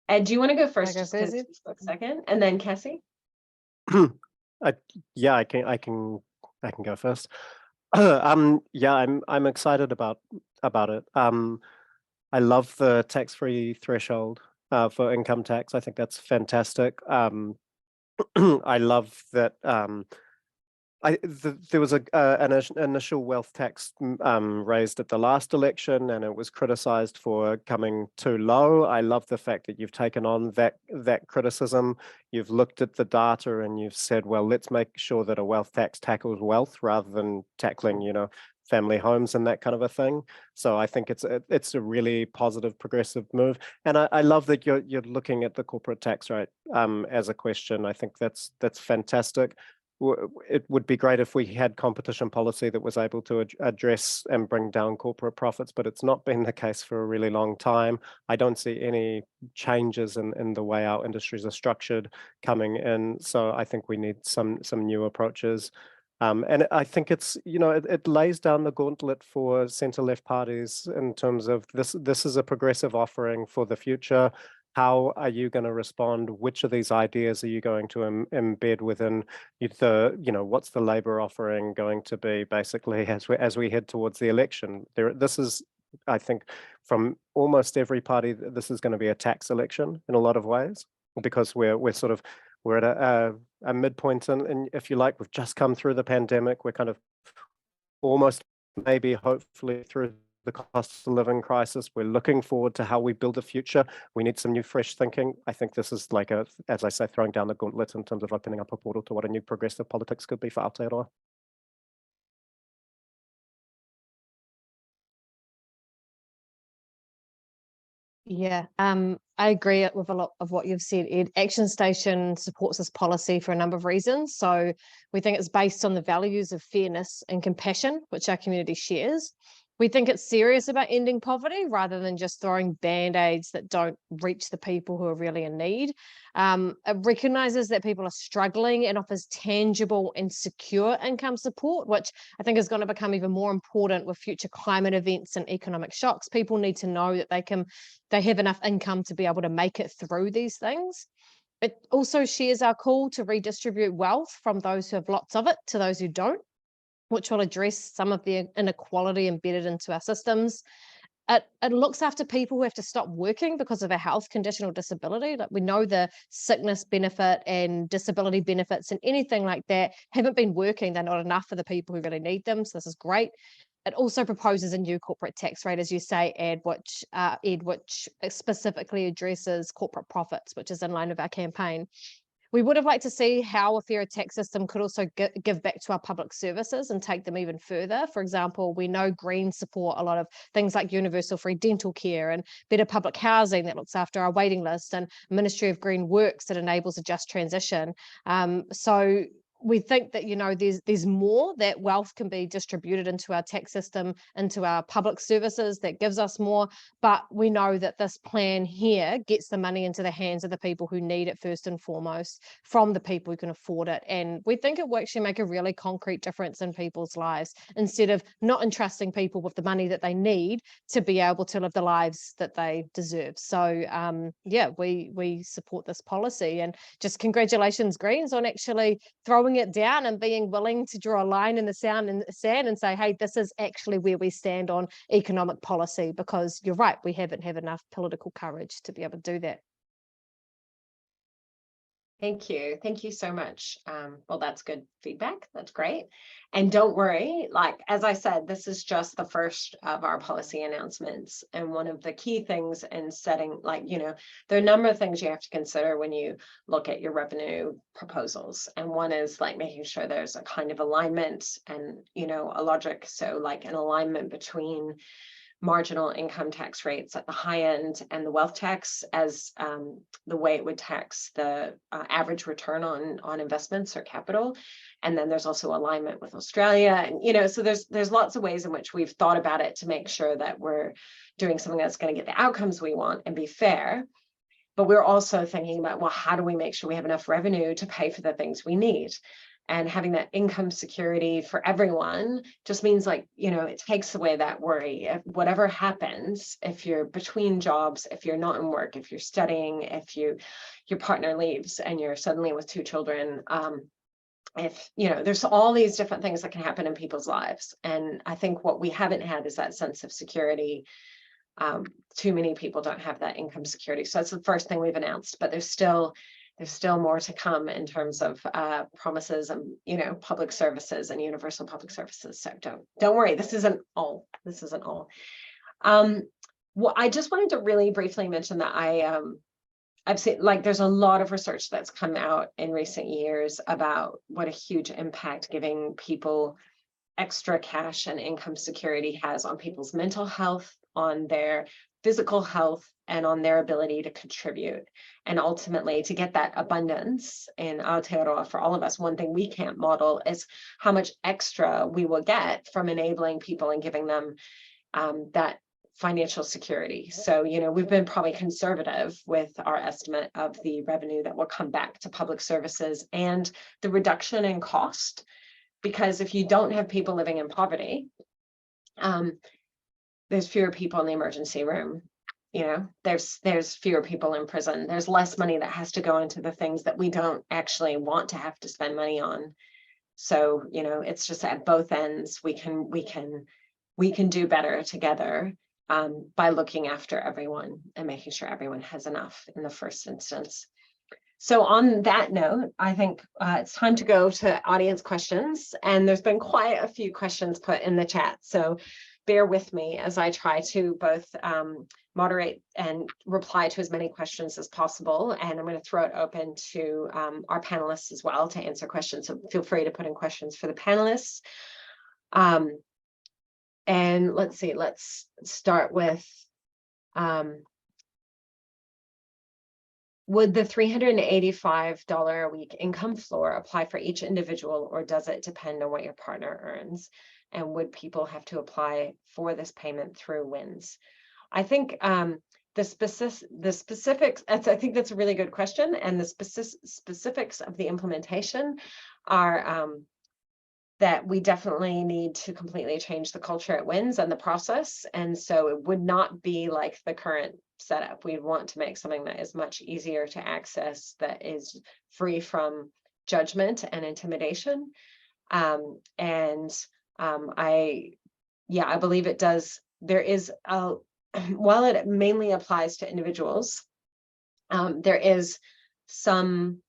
Ed, do you want to go first? Just because you spoke second, and then Kassie? Yeah, I can go first. Yeah, I'm excited about it. I love the tax-free threshold for income tax. I think that's fantastic. I love that there was an initial wealth tax raised at the last election, and it was criticized for coming too low. I love the fact that you've taken on that criticism. You've looked at the data and you've said, well, let's make sure that a wealth tax tackles wealth rather than tackling, family homes and that kind of a thing. So I think it's a really positive, progressive move. And I love that you're looking at the corporate tax rate as a question. I think that's fantastic. It would be great if we had competition policy that was able to address and bring down corporate profits, but it's not been the case for a really long time. I don't see any changes in the way our industries are structured coming in. So I think we need some new approaches. And I think it's, it lays down the gauntlet for centre-left parties in terms of this is a progressive offering for the future. How are you going to respond? Which of these ideas are you going to embed within what's the Labour offering going to be basically as we head towards the election? This is, I think, from almost every party, this is going to be a tax election in a lot of ways, because we're at a midpoint, and if you like, we've just come through the pandemic. We're kind of almost, maybe, hopefully through the cost of living crisis. We're looking forward to how we build a future. We need some new, fresh thinking. I think this is like as I say, throwing down the gauntlet in terms of opening up a portal to what a new progressive politics could be for Aotearoa. Yeah, I agree with a lot of what you've said, Ed. ActionStation supports this policy for a number of reasons. So we think it's based on the values of fairness and compassion, which our community shares. We think it's serious about ending poverty rather than just throwing band-aids that don't reach the people who are really in need. It recognises that people are struggling and offers tangible and secure income support, which I think is going to become even more important with future climate events and economic shocks. People need to know that they have enough income to be able to make it through these things. It also shares our call to redistribute wealth from those who have lots of it to those who don't, which will address some of the inequality embedded into our systems. It looks after people who have to stop working because of a health condition or disability. Like, we know the sickness benefit and disability benefits and anything like that haven't been working. They're not enough for the people who really need them. So this is great. It also proposes a new corporate tax rate, as you say, Ed, which specifically addresses corporate profits, which is in line with our campaign. We would have liked to see how a fairer tax system could also give back to our public services and take them even further. For example, we know Greens support a lot of things like universal free dental care and better public housing that looks after our waiting list, and Ministry of Green Works that enables a just transition. So we think that, there's more that wealth can be distributed into our tax system, into our public services, that gives us more. But we know that this plan here gets the money into the hands of the people who need it first and foremost, from the people who can afford it. And we think it will actually make a really concrete difference in people's lives, instead of not entrusting people with the money that they need to be able to live the lives that they deserve. So we support this policy, and just congratulations, Greens, on actually throwing it down and being willing to draw a line in the sand and say, hey, this is actually where we stand on economic policy, because you're right, we haven't had enough political courage to be able to do that. Thank you. Thank you so much. Well, that's good feedback. That's great. And don't worry, like, as I said, this is just the first of our policy announcements. And one of the key things in setting, there are a number of things you have to consider when you look at your revenue proposals. And one is like making sure there's a kind of alignment and, a logic. So like an alignment between marginal income tax rates at the high end and the wealth tax as the way it would tax the average return on investments or capital. And then there's also alignment with Australia. And, so there's lots of ways in which we've thought about it to make sure that we're doing something that's going to get the outcomes we want and be fair. But we're also thinking about, well, how do we make sure we have enough revenue to pay for the things we need? And having that income security for everyone just means, it takes away that worry. If whatever happens, if you're between jobs, if you're not in work, if you're studying, if your partner leaves and you're suddenly with 2 children, there's all these different things that can happen in people's lives. And I think what we haven't had is that sense of security. Too many people don't have that income security. So that's the first thing we've announced, but there's still more to come in terms of promises and public services and universal public services. So don't worry, this isn't all. Well, I just wanted to really briefly mention that I've seen, there's a lot of research that's come out in recent years about what a huge impact giving people extra cash and income security has on people's mental health, on their physical health, and on their ability to contribute. And ultimately, to get that abundance in Aotearoa for all of us, one thing we can't model is how much extra we will get from enabling people and giving them that financial security. So, we've been probably conservative with our estimate of the revenue that will come back to public services and the reduction in cost. Because if you don't have people living in poverty, there's fewer people in the emergency room. There's fewer people in prison. There's less money that has to go into the things that we don't actually want to have to spend money on. So, it's just at both ends, we can do better together by looking after everyone and making sure everyone has enough in the first instance. So on that note, I think it's time to go to audience questions. And there's been quite a few questions put in the chat. So bear with me as I try to both moderate and reply to as many questions as possible. And I'm going to throw it open to our panelists as well to answer questions. So feel free to put in questions for the panelists. And let's see, let's start with, would the $385 a week income floor apply for each individual, or does it depend on what your partner earns? And would people have to apply for this payment through WINS? I think the specifics, I think that's a really good question. And the specifics of the implementation are that we definitely need to completely change the culture at WINS and the process. And so it would not be like the current setup. We want to make something that is much easier to access, that is free from judgment and intimidation. I believe it does. There is while it mainly applies to individuals, there is some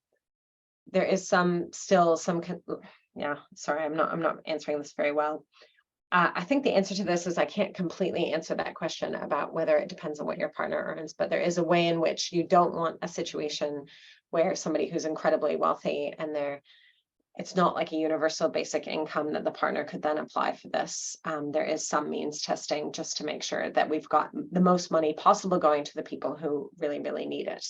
sorry, I'm not answering this very well. I think the answer to this is I can't completely answer that question about whether it depends on what your partner earns, but there is a way in which you don't want a situation where somebody who's incredibly wealthy and it's not like a universal basic income that the partner could then apply for this. There is some means testing just to make sure that we've got the most money possible going to the people who really, really need it.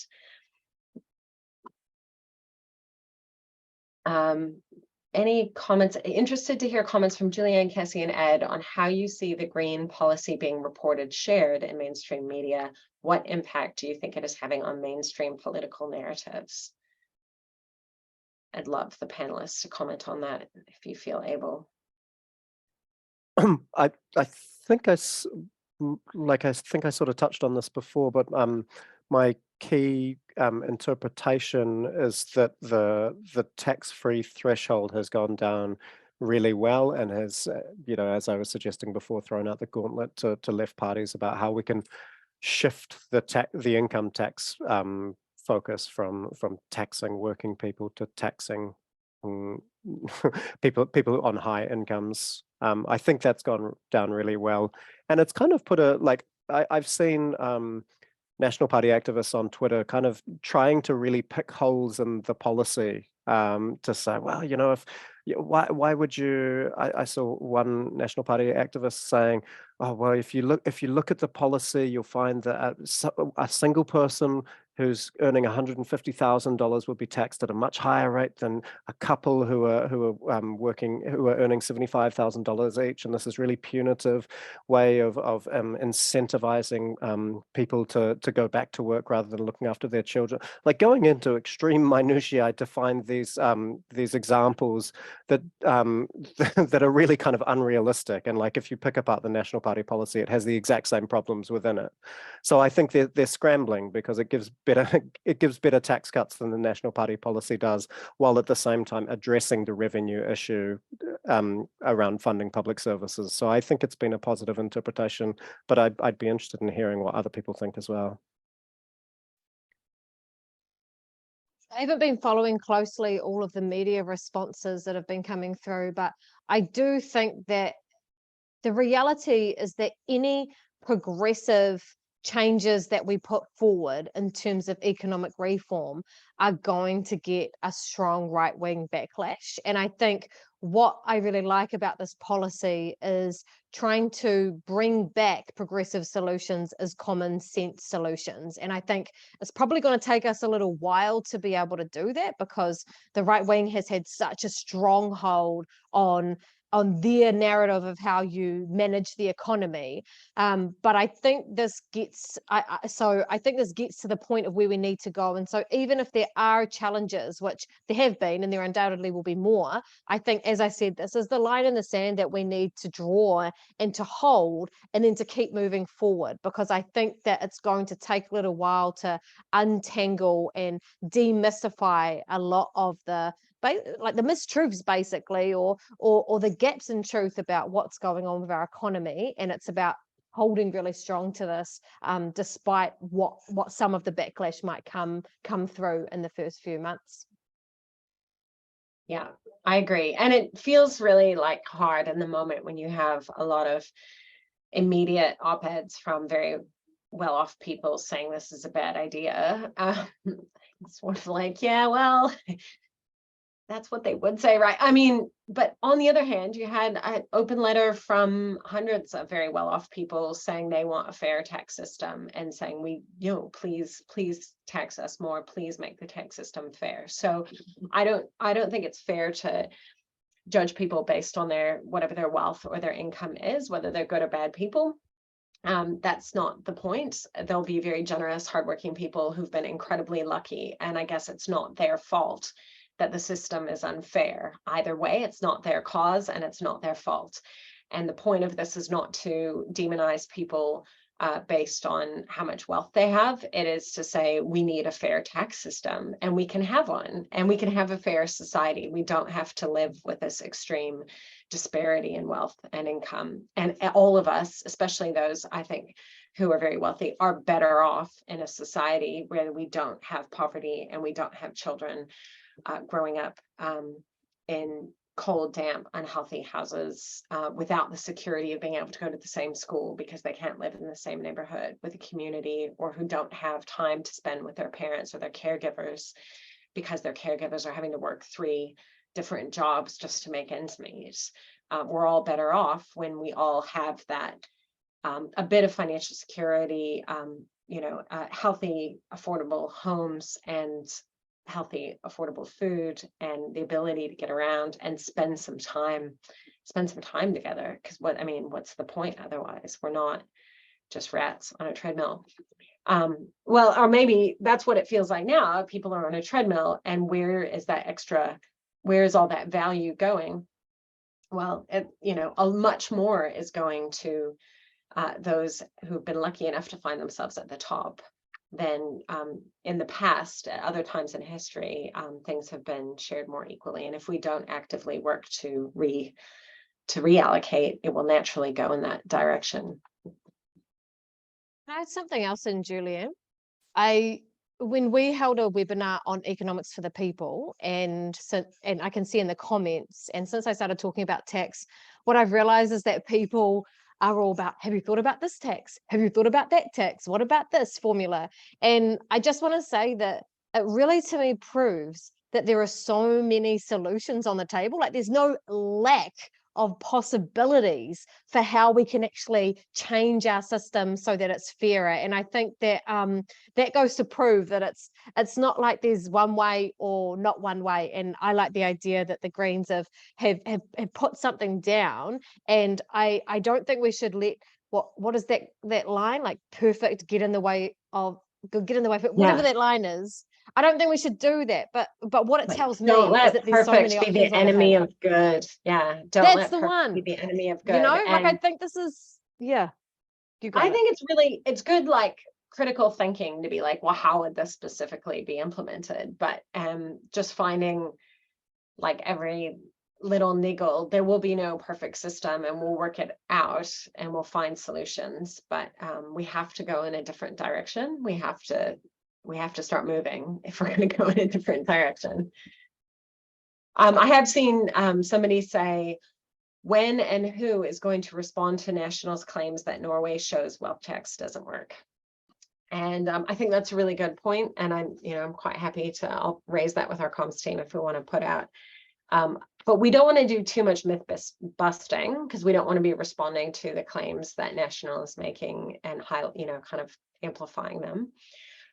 Any comments? Interested to hear comments from Julie Anne, Kassie, and Ed on how you see the green policy being reported, shared in mainstream media. What impact do you think it is having on mainstream political narratives? I'd love the panelists to comment on that if you feel able. I think I think I sort of touched on this before, but my key interpretation is that the tax-free threshold has gone down really well and has, as I was suggesting before, thrown out the gauntlet to left parties about how we can shift the income tax focus from taxing working people to taxing people on high incomes. I think that's gone down really well, and it's kind of put I've seen National Party activists on Twitter kind of trying to really pick holes in the policy to say, well, why would you? I saw one National Party activist saying, oh, well, if you look at the policy, you'll find that a single person who's earning $150,000 will be taxed at a much higher rate than a couple who are earning $75,000 each, and this is really punitive way of incentivizing people to go back to work rather than looking after their children. Like going into extreme minutiae to find these examples that that are really kind of unrealistic, and like if you pick apart the National Party policy, it has the exact same problems within it. So I think they're scrambling because it gives better tax cuts than the National Party policy does, while at the same time addressing the revenue issue around funding public services. So I think it's been a positive interpretation, but I'd be interested in hearing what other people think as well. I haven't been following closely all of the media responses that have been coming through, but I do think that the reality is that any progressive changes that we put forward in terms of economic reform are going to get a strong right-wing backlash. And I think what I really like about this policy is trying to bring back progressive solutions as common sense solutions. And I think it's probably going to take us a little while to be able to do that, because the right wing has had such a stronghold on their narrative of how you manage the economy. But I think this gets, I think this gets to the point of where we need to go. And so even if there are challenges, which there have been, and there undoubtedly will be more, I think, as I said, this is the line in the sand that we need to draw and to hold, and then to keep moving forward, because I think that it's going to take a little while to untangle and demystify a lot of the mistruths, basically, or the gaps in truth about what's going on with our economy. And it's about holding really strong to this, despite what some of the backlash might come through in the first few months. Yeah, I agree. And it feels really hard in the moment when you have a lot of immediate op-eds from very well-off people saying this is a bad idea. It's sort of like, yeah, well, that's what they would say, right? I mean, but on the other hand, you had an open letter from hundreds of very well-off people saying they want a fair tax system, and saying, please tax us more, please make the tax system fair. So I don't think it's fair to judge people based on whatever their wealth or their income is, whether they're good or bad people. That's not the point. They'll be very generous, hardworking people who've been incredibly lucky, and I guess it's not their fault that the system is unfair. Either way, it's not their cause and it's not their fault. And the point of this is not to demonize people based on how much wealth they have. It is to say we need a fair tax system, and we can have one, and we can have a fair society. We don't have to live with this extreme disparity in wealth and income. And all of us, especially those, I think, who are very wealthy, are better off in a society where we don't have poverty and we don't have children growing up in cold, damp, unhealthy houses without the security of being able to go to the same school because they can't live in the same neighborhood with a community, or who don't have time to spend with their parents or their caregivers because their caregivers are having to work 3 different jobs just to make ends meet. We're all better off when we all have that a bit of financial security, healthy, affordable homes, and healthy, affordable food, and the ability to get around and spend some time together. Because what's the point otherwise? We're not just rats on a treadmill. Well, or maybe that's what it feels like now. People are on a treadmill, and where is all that value going? Well, a much more is going to those who've been lucky enough to find themselves at the top than in the past. At other times in history, things have been shared more equally. And if we don't actively work to reallocate, it will naturally go in that direction. Can I add something else in, Julie Anne? When we held a webinar on economics for the people, and I can see in the comments, and since I started talking about tax, what I've realized is that people are all about, have you thought about this tax? Have you thought about that tax? What about this formula? And I just want to say that it really, to me, proves that there are so many solutions on the table. Like, there's no lack of possibilities for how we can actually change our system so that it's fairer. And I think that that goes to prove that it's not like there's one way or not one way. And I like the idea that the Greens have put something down. And I don't think we should let what is that line, like, perfect get in the way of whatever that line is. I don't think we should do that, but what it tells me is that there's so many options. Don't let perfect be the enemy of good. Yeah, that's the one. Be the enemy of good. Like, I think this is, yeah. I think it's good, like, critical thinking to be like, well, how would this specifically be implemented? But just finding, like, every little niggle, there will be no perfect system, and we'll work it out and we'll find solutions. But we have to go in a different direction. We have to start moving if we're going to go in a different direction. I have seen somebody say, when and who is going to respond to National's claims that Norway shows wealth tax doesn't work? And I think that's a really good point. And I'm quite happy I'll raise that with our comms team if we want to put out. But we don't want to do too much myth busting, because we don't want to be responding to the claims that National is making and kind of amplifying them.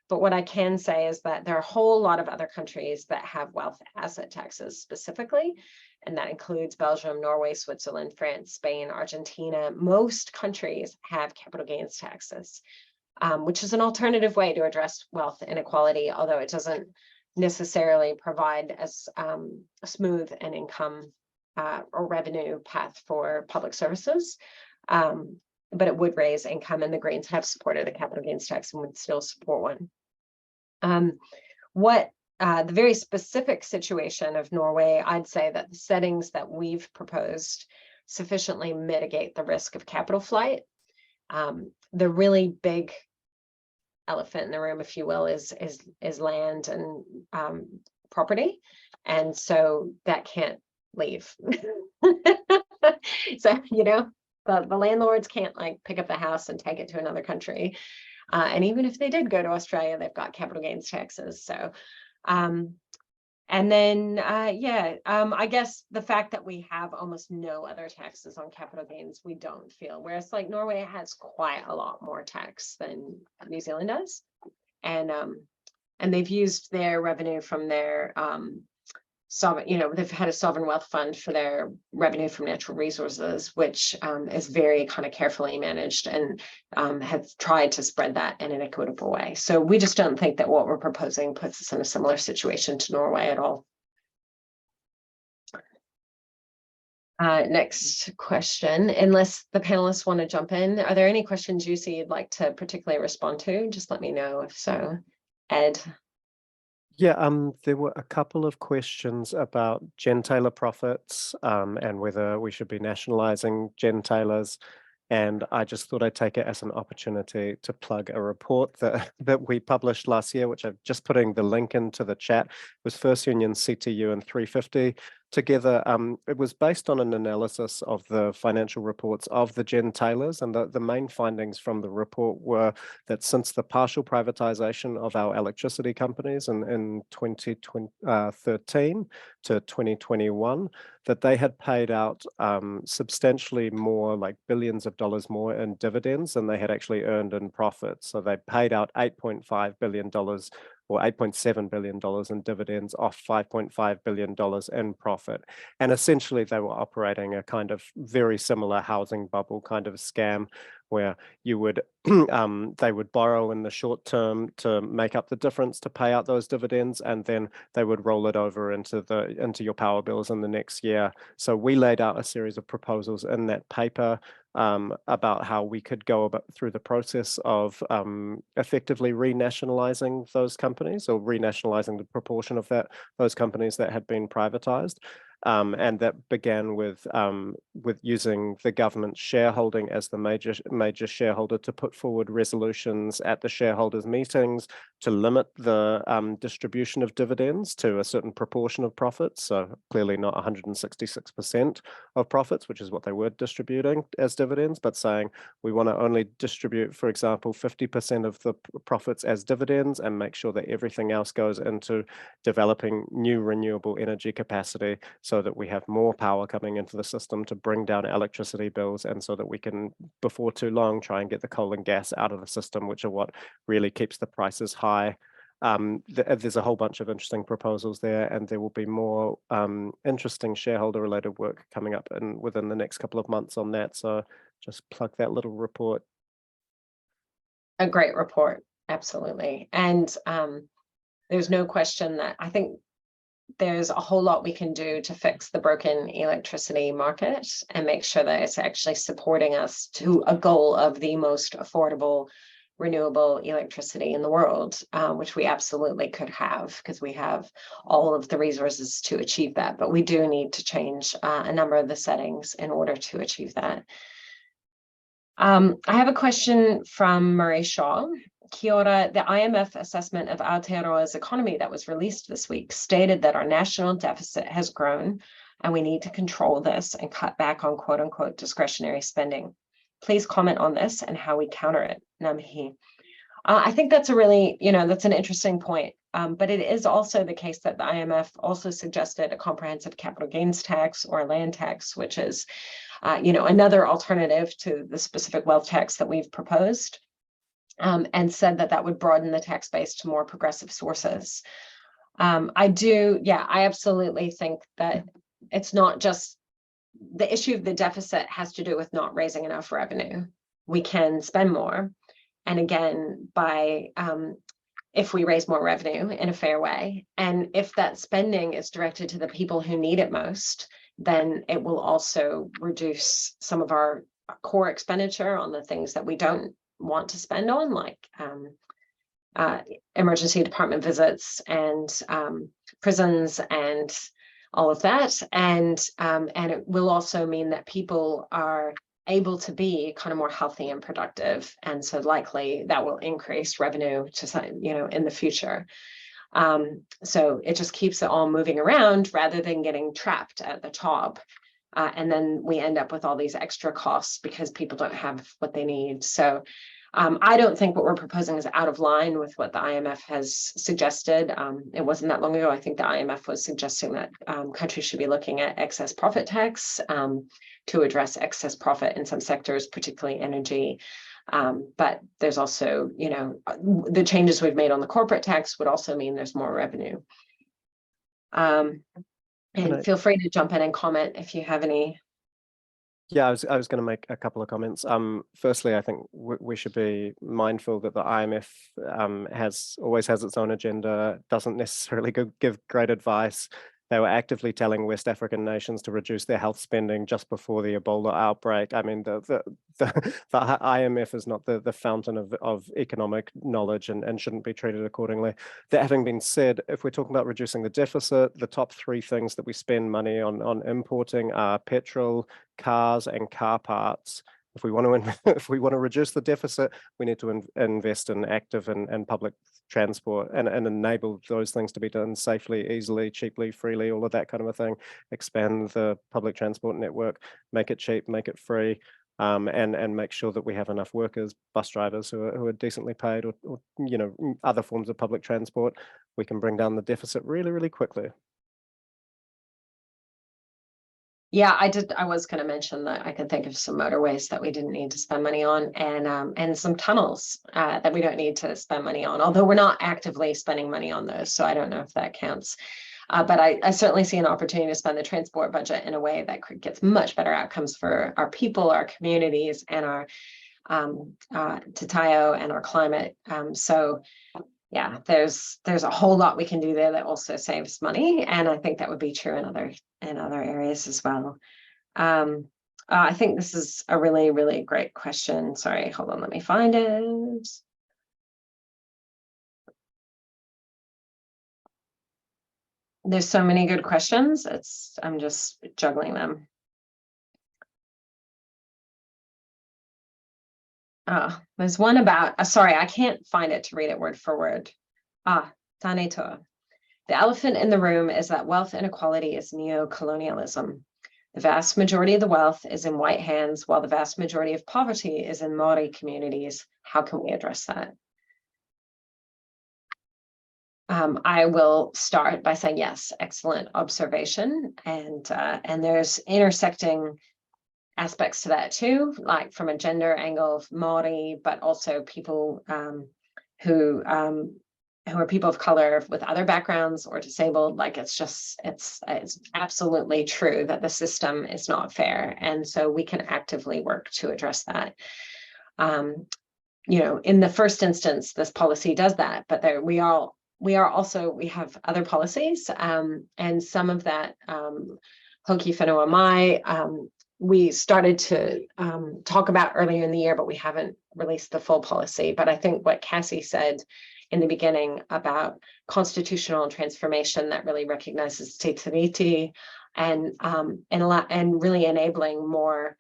But what I can say is that there are a whole lot of other countries that have wealth asset taxes specifically, and that includes Belgium, Norway, Switzerland, France, Spain, Argentina. Most countries have capital gains taxes, which is an alternative way to address wealth inequality, although it doesn't necessarily provide as smooth an income or revenue path for public services. But it would raise income, and the Greens have supported a capital gains tax and would still support one. The very specific situation of Norway, I'd say that the settings that we've proposed sufficiently mitigate the risk of capital flight. The really big elephant in the room, if you will, is land and property, and so that can't leave. So the landlords can't, like, pick up the house and take it to another country. And even if they did go to Australia, they've got capital gains taxes. So, and then, I guess the fact that we have almost no other taxes on capital gains, we don't feel, whereas, like, Norway has quite a lot more tax than New Zealand does. And they've used their revenue from their sovereign, they've had a sovereign wealth fund for their revenue from natural resources, which is very kind of carefully managed, and have tried to spread that in an equitable way. So we just don't think that what we're proposing puts us in a similar situation to Norway at all. Next question, unless the panelists want to jump in, are there any questions you see you'd like to particularly respond to? Just let me know if so. Ed. Yeah, there were a couple of questions about gentailer profits and whether we should be nationalising gentailers. And I just thought I'd take it as an opportunity to plug a report that we published last year, which I'm just putting the link into the chat. It was First Union, CTU and 350 together. It was based on an analysis of the financial reports of the gentailers, and the main findings from the report were that since the partial privatization of our electricity companies in 2013 to 2021, that they had paid out substantially more, like billions of dollars more in dividends than they had actually earned in profits. So they paid out $8.5 billion or $8.7 billion in dividends off $5.5 billion in profit. And essentially they were operating a kind of very similar housing bubble kind of scam where you would they would borrow in the short term to make up the difference to pay out those dividends, and then they would roll it over into your power bills in the next year. So we laid out a series of proposals in that paper about how we could go through the process of effectively renationalizing those companies, or renationalizing the proportion of those companies that had been privatized. And that began with using the government shareholding as the major shareholder to put forward resolutions at the shareholders' meetings to limit the distribution of dividends to a certain proportion of profits. So clearly not 166% of profits, which is what they were distributing as dividends, but saying we want to only distribute, for example, 50% of the profits as dividends and make sure that everything else goes into developing new renewable energy capacity, so that we have more power coming into the system to bring down electricity bills, and so that we can, before too long, try and get the coal and gas out of the system, which are what really keeps the prices high. There's a whole bunch of interesting proposals there, and there will be more interesting shareholder related work coming up within the next couple of months on that. So just plug that little report. A great report, absolutely. And there's no question that I think there's a whole lot we can do to fix the broken electricity market and make sure that it's actually supporting us to a goal of the most affordable renewable electricity in the world, which we absolutely could have, because we have all of the resources to achieve that. But we do need to change a number of the settings in order to achieve that. I have a question from Murray Shaw. Kia ora. The IMF assessment of Aotearoa's economy that was released this week stated that our national deficit has grown and we need to control this and cut back on quote unquote discretionary spending. Please comment on this and how we counter it. Namahi. I think that's a really, that's an interesting point. But it is also the case that the IMF also suggested a comprehensive capital gains tax or a land tax, which is, another alternative to the specific wealth tax that we've proposed. And said that that would broaden the tax base to more progressive sources. I absolutely think that it's not just the issue of the deficit has to do with not raising enough revenue. We can spend more. And again, if we raise more revenue in a fair way, and if that spending is directed to the people who need it most, then it will also reduce some of our core expenditure on the things that we don't want to spend on, like emergency department visits and prisons and all of that, and it will also mean that people are able to be kind of more healthy and productive, and so likely that will increase revenue to in the future. So it just keeps it all moving around rather than getting trapped at the top. And then we end up with all these extra costs because people don't have what they need. So I don't think what we're proposing is out of line with what the IMF has suggested. It wasn't that long ago. I think the IMF was suggesting that countries should be looking at excess profit tax to address excess profit in some sectors, particularly energy. But there's also, the changes we've made on the corporate tax would also mean there's more revenue. And feel free to jump in and comment if you have any. Yeah, I was going to make a couple of comments. Firstly, I think we should be mindful that the IMF always has its own agenda, doesn't necessarily give great advice, They were actively telling West African nations to reduce their health spending just before the Ebola outbreak. I mean, the IMF is not the fountain of economic knowledge and shouldn't be treated accordingly. That having been said, if we're talking about reducing the deficit, the top three things that we spend money on importing are petrol, cars, and car parts. If we want to reduce the deficit, we need to invest in active and public transport and enable those things to be done safely, easily, cheaply, freely, all of that kind of a thing. Expand the public transport network, make it cheap, make it free, and make sure that we have enough workers, bus drivers who are decently paid, or you know, other forms of public transport. We can bring down the deficit really, really quickly. Yeah, I was going to mention that I could think of some motorways that we didn't need to spend money on, and some tunnels that we don't need to spend money on, although we're not actively spending money on those, so I don't know if that counts. But I certainly see an opportunity to spend the transport budget in a way that gets much better outcomes for our people, our communities, and our Tatayo and our climate. So yeah, there's a whole lot we can do there that also saves money, and I think that would be true in other areas as well. I think this is a really, really great question. Sorry, hold on, let me find it. There's so many good questions. I'm just juggling them. There's one about, sorry, I can't find it to read it word for word. Tane toa. The elephant in the room is that wealth inequality is neo-colonialism. The vast majority of the wealth is in white hands, while the vast majority of poverty is in Māori communities. How can we address that? I will start by saying yes, excellent observation, and there's intersecting aspects to that too, like from a gender angle of Māori, but also people who are people of color with other backgrounds or disabled. Like it's absolutely true that the system is not fair, and so we can actively work to address that. You know, in the first instance, this policy does that, but we have other policies, and some of that Hoki Whenua Mai we started to talk about earlier in the year, but we haven't released the full policy. But I think what Kassie said in the beginning about constitutional transformation that really recognizes te tiriti and really enabling more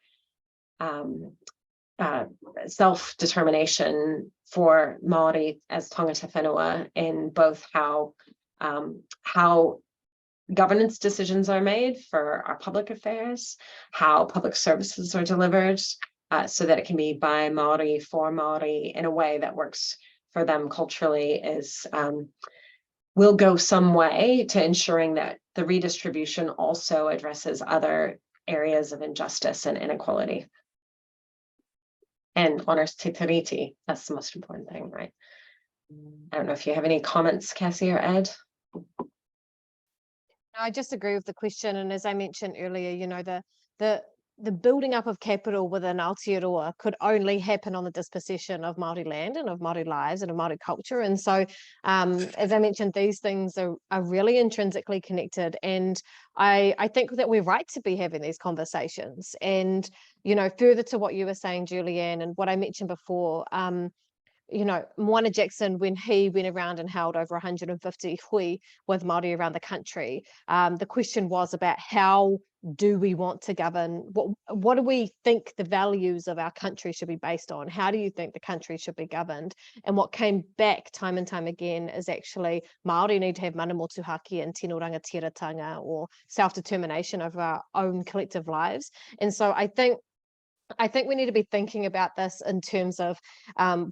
self-determination for Māori as tangata whenua in both how governance decisions are made for our public affairs, how public services are delivered, so that it can be by Māori, for Māori, in a way that works for them culturally, will go some way to ensuring that the redistribution also addresses other areas of injustice and inequality. And honors te tiriti, that's the most important thing, right? I don't know if you have any comments, Kassie or Ed? I just agree with the question, and as I mentioned earlier, you know, the building up of capital within Aotearoa could only happen on the dispossession of Māori land and of Māori lives and of Māori culture. And so, as I mentioned, these things are really intrinsically connected. And I think that we're right to be having these conversations. And, you know, further to what you were saying, Julie Anne, and what I mentioned before, you know, Moana Jackson, when he went around and held over 150 hui with Māori around the country, the question was about how do we want to govern? What do we think the values of our country should be based on? How do you think the country should be governed? And what came back time and time again is actually Māori need to have mana motuhake and tino rangatiratanga, or self-determination over our own collective lives. And so I think we need to be thinking about this in terms of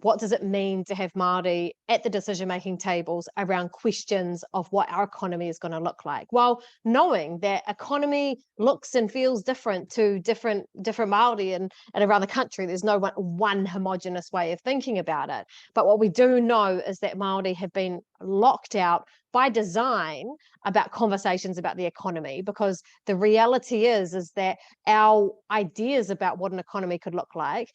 what does it mean to have Māori at the decision-making tables around questions of what our economy is going to look like, while knowing that economy looks and feels different to different Māori and around the country. There's no one homogenous way of thinking about it. But what we do know is that Māori have been locked out by design about conversations about the economy, because the reality is that our ideas about what an economy could look like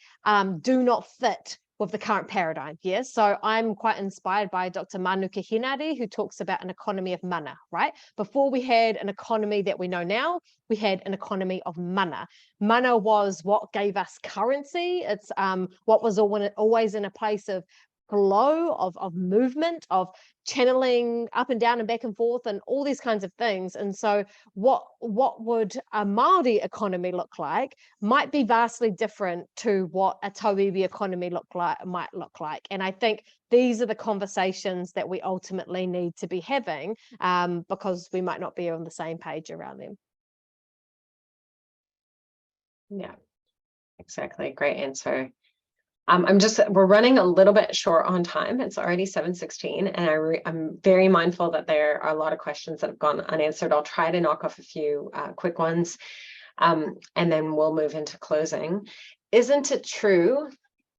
do not fit with the current paradigm. Yeah, so I'm quite inspired by Dr. Manuka Hinari, who talks about an economy of mana, right? Before we had an economy that we know now, we had an economy of mana. Mana was what gave us currency. It's what was always in a place of flow, of movement, of channeling up and down and back and forth and all these kinds of things. And so what would a Māori economy look like might be vastly different to what a Tauiwi economy might look like. And I think these are the conversations that we ultimately need to be having, because we might not be on the same page around them. Yeah, exactly. Great answer. We're running a little bit short on time. It's already 7:16, and I'm very mindful that there are a lot of questions that have gone unanswered. I'll try to knock off a few quick ones, and then we'll move into closing. Isn't it true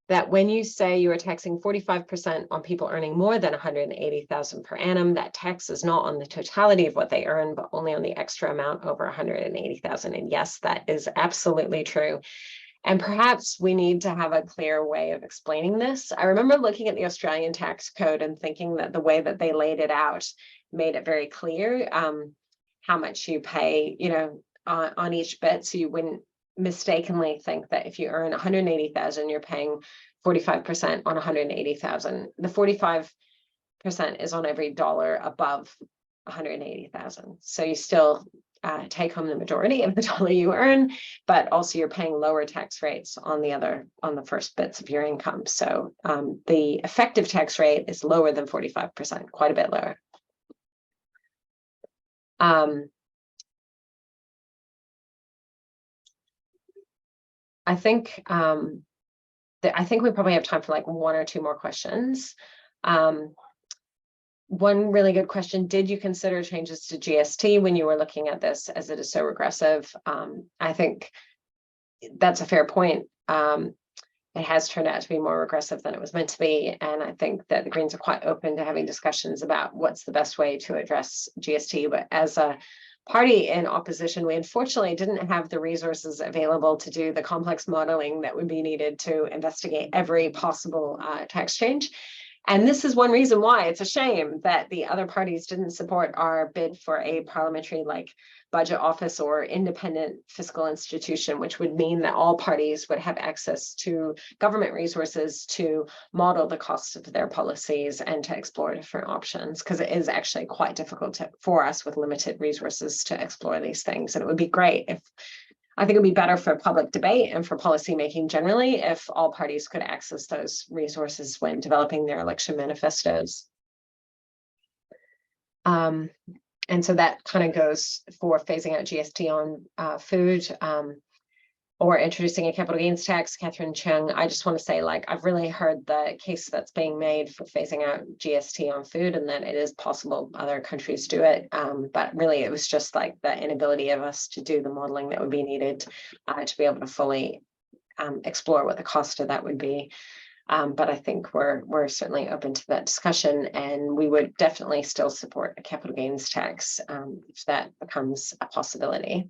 that when you say you are taxing 45% on people earning more than 180,000 per annum, that tax is not on the totality of what they earn, but only on the extra amount over 180,000? And yes, that is absolutely true. And perhaps we need to have a clear way of explaining this. I remember looking at the Australian tax code and thinking that the way that they laid it out made it very clear how much you pay, on each bit. So you wouldn't mistakenly think that if you earn 180,000, you're paying 45% on 180,000. The 45% is on every dollar above 180,000. So you still take home the majority of the dollar you earn, but also you're paying lower tax rates on the first bits of your income. So the effective tax rate is lower than 45%, quite a bit lower. I think we probably have time for like one or two more questions. One really good question: did you consider changes to GST when you were looking at this, as it is so regressive? I think that's a fair point. It has turned out to be more regressive than it was meant to be, and I think that the Greens are quite open to having discussions about what's the best way to address GST. But as a party in opposition, we unfortunately didn't have the resources available to do the complex modeling that would be needed to investigate every possible tax change. And this is one reason why it's a shame that the other parties didn't support our bid for a parliamentary budget office or independent fiscal institution, which would mean that all parties would have access to government resources to model the costs of their policies and to explore different options, because it is actually quite difficult for us with limited resources to explore these things. And it would be great if, I think it would be better for public debate and for policymaking generally if all parties could access those resources when developing their election manifestos. And so that kind of goes for phasing out GST on food, or introducing a capital gains tax. Catherine Chung, I just want to say, I've really heard the case that's being made for phasing out GST on food, and that it is possible other countries do it. But really, it was just the inability of us to do the modeling that would be needed to be able to fully explore what the cost of that would be. But I think we're certainly open to that discussion, and we would definitely still support a capital gains tax if that becomes a possibility.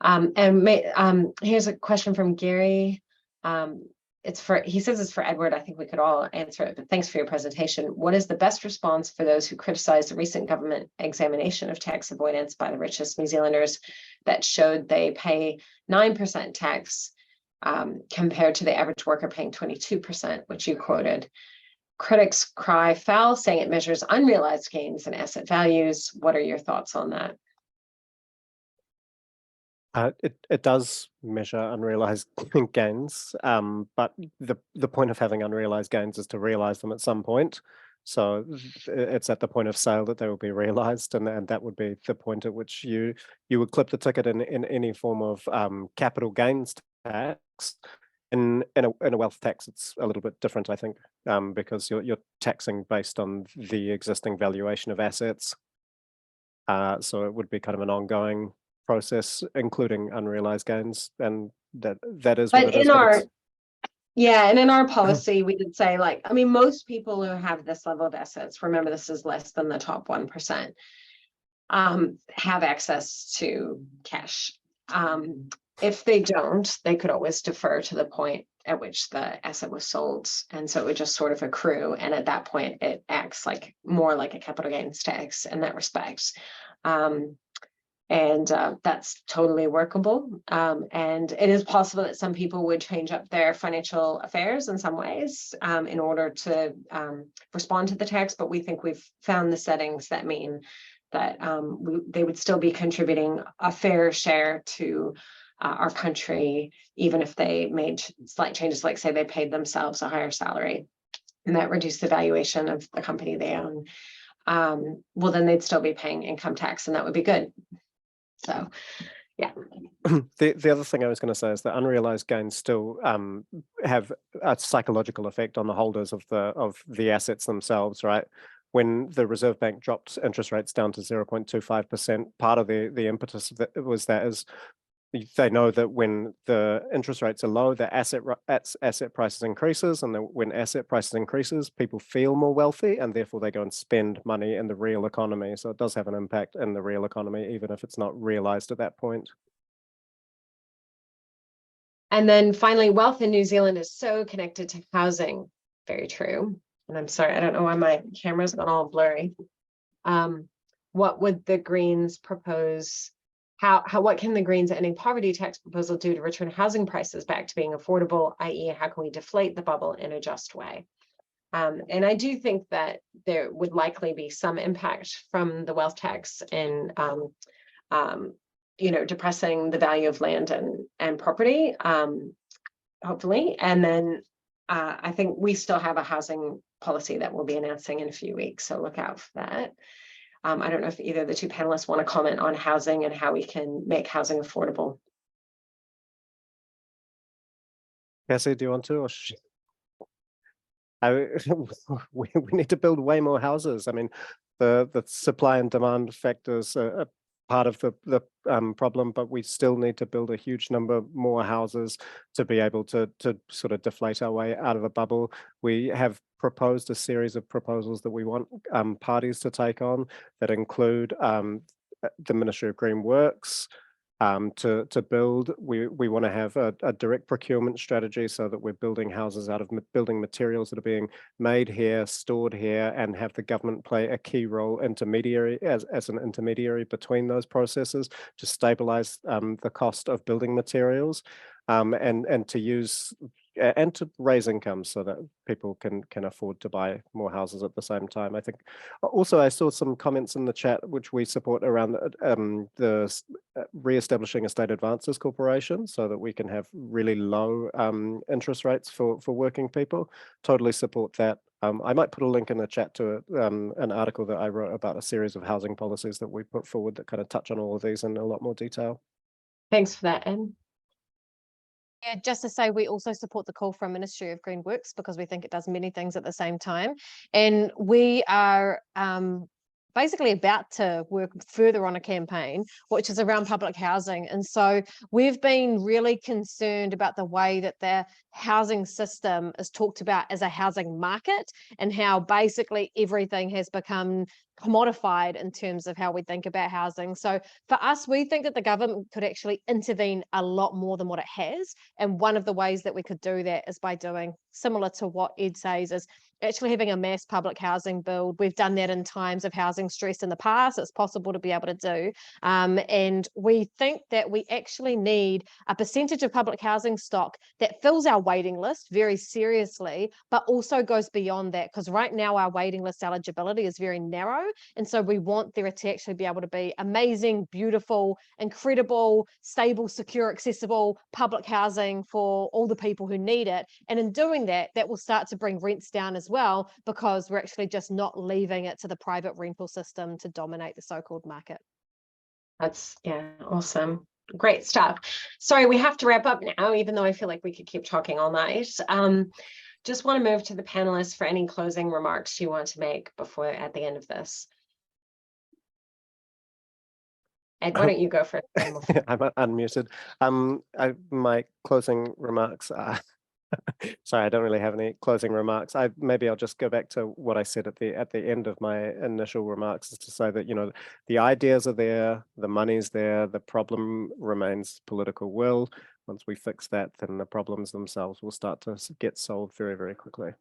Here's a question from Gary. He says it's for Edward. I think we could all answer it, but thanks for your presentation. What is the best response for those who criticize the recent government examination of tax avoidance by the richest New Zealanders that showed they pay 9% tax compared to the average worker paying 22%, which you quoted? Critics cry foul, saying it measures unrealized gains and asset values. What are your thoughts on that? It does measure unrealized gains, but the point of having unrealized gains is to realize them at some point. So it's at the point of sale that they will be realized, and that would be the point at which you would clip the ticket in any form of capital gains tax. In a wealth tax, it's a little bit different, I think, because you're taxing based on the existing valuation of assets. So it would be kind of an ongoing process, including unrealized gains, and that is what it is. And in our policy, we did say, most people who have this level of assets, remember this is less than the top 1%, have access to cash. If they don't, they could always defer to the point at which the asset was sold. And so it would just sort of accrue. And at that point, it acts like more like a capital gains tax in that respect. And that's totally workable. And it is possible that some people would change up their financial affairs in some ways in order to respond to the tax. But we think we've found the settings that mean that they would still be contributing a fair share to our country, even if they made slight changes, like say they paid themselves a higher salary, and that reduced the valuation of the company they own. Well, then they'd still be paying income tax, and that would be good. So, yeah. The other thing I was going to say is that unrealized gains still have a psychological effect on the holders of the assets themselves, right? When the Reserve Bank dropped interest rates down to 0.25%, part of the impetus was that is they know that when the interest rates are low, the asset prices increases, and when asset prices increases, people feel more wealthy, and therefore they go and spend money in the real economy. So it does have an impact in the real economy, even if it's not realized at that point. And then finally, wealth in New Zealand is so connected to housing. Very true. And I'm sorry, I don't know why my camera's gone all blurry. What would the Greens propose? What can the Greens ending poverty tax proposal do to return housing prices back to being affordable, i.e. how can we deflate the bubble in a just way? And I do think that there would likely be some impact from the wealth tax in depressing the value of land and property, hopefully. And then I think we still have a housing policy that we'll be announcing in a few weeks, so look out for that. I don't know if either of the two panelists want to comment on housing and how we can make housing affordable. Kassie, do you want to? Or we need to build way more houses. I mean, the supply and demand factors are part of the problem, but we still need to build a huge number more houses to be able to sort of deflate our way out of a bubble. We have proposed a series of proposals that we want parties to take on that include the Ministry of Green Works to build. We want to have a direct procurement strategy so that we're building houses out of building materials that are being made here, stored here, and have the government play a key role intermediary as an intermediary between those processes to stabilize the cost of building materials and to use and to raise incomes so that people can afford to buy more houses at the same time. I think also I saw some comments in the chat which we support around the re-establishing a state advances corporation so that we can have really low interest rates for working people. Totally support that. I might put a link in the chat to an article that I wrote about a series of housing policies that we put forward that kind of touch on all of these in a lot more detail. Thanks for that, Anne. Yeah, just to say, we also support the call from Ministry of Green Works because we think it does many things at the same time. And we are basically about to work further on a campaign, which is around public housing. And so we've been really concerned about the way that the housing system is talked about as a housing market and how basically everything has become commodified in terms of how we think about housing. So for us, we think that the government could actually intervene a lot more than what it has. And one of the ways that we could do that is by doing similar to what Ed says, is actually having a mass public housing build. We've done that in times of housing stress in the past. It's possible to be able to do. And we think that we actually need a percentage of public housing stock that fills our waiting list very seriously, but also goes beyond that, because right now our waiting list eligibility is very narrow. And so we want there to actually be able to be amazing, beautiful, incredible, stable, secure, accessible public housing for all the people who need it. And in doing that, that will start to bring rents down as well, because we're actually just not leaving it to the private rental system to dominate the so-called market. That's, yeah, awesome. Great stuff. Sorry, we have to wrap up now, even though I feel like we could keep talking all night. Just want to move to the panelists for any closing remarks you want to make before at the end of this. Ed, why don't you go first? I'm unmuted. My closing remarks are sorry, I don't really have any closing remarks. Maybe I'll just go back to what I said at the end of my initial remarks, is to say that, you know, the ideas are there, the money's there, the problem remains political will. Once we fix that, then the problems themselves will start to get solved very, very quickly.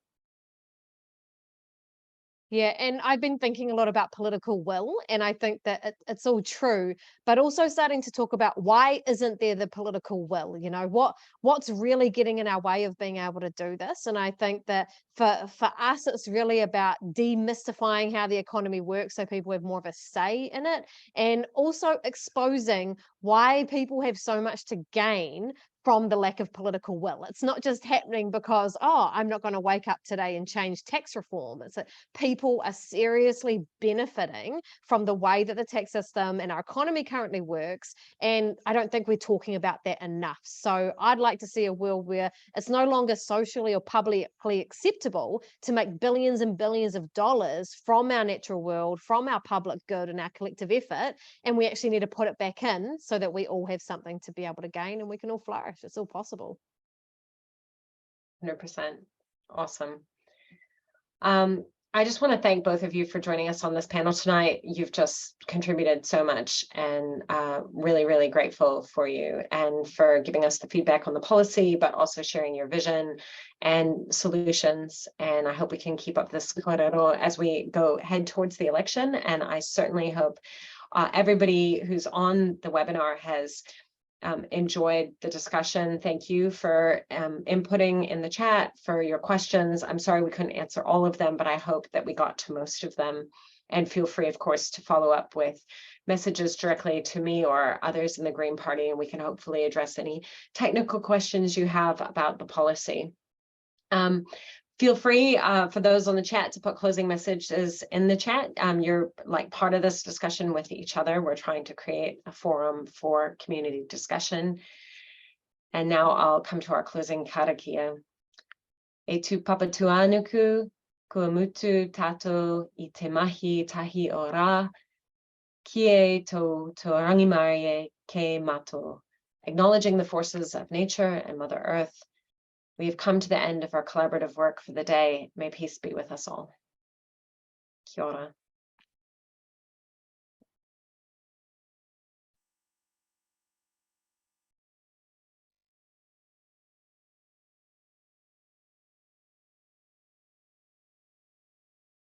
Yeah, and I've been thinking a lot about political will, and I think that it's all true, but also starting to talk about why isn't there the political will? You know, what's really getting in our way of being able to do this? And I think that for us, it's really about demystifying how the economy works so people have more of a say in it, and also exposing why people have so much to gain from the lack of political will. It's not just happening because, oh, I'm not going to wake up today and change tax reform. It's that people are seriously benefiting from the way that the tax system and our economy currently works. And I don't think we're talking about that enough. So I'd like to see a world where it's no longer socially or publicly acceptable to make billions and billions of dollars from our natural world, from our public good and our collective effort. And we actually need to put it back in so that we all have something to be able to gain and we can all flourish. It's all possible. 100%. Awesome. I just want to thank both of you for joining us on this panel tonight. You've just contributed so much, and really, really grateful for you and for giving us the feedback on the policy, but also sharing your vision and solutions. And I hope we can keep up this kōrero as we head towards the election. And I certainly hope everybody who's on the webinar has enjoyed the discussion. Thank you for inputting in the chat, for your questions. I'm sorry we couldn't answer all of them, but I hope that we got to most of them. And feel free, of course, to follow up with messages directly to me or others in the Green Party, and we can hopefully address any technical questions you have about the policy. Feel free for those on the chat to put closing messages in the chat. You're like part of this discussion with each other. We're trying to create a forum for community discussion. And now I'll come to our closing karakia. E tu papatuanuku, kua mutu tato I te mahi tahi o rā, kie to rangimarie ke mato. Acknowledging the forces of nature and Mother Earth, we have come to the end of our collaborative work for the day. May peace be with us all. Kia ora.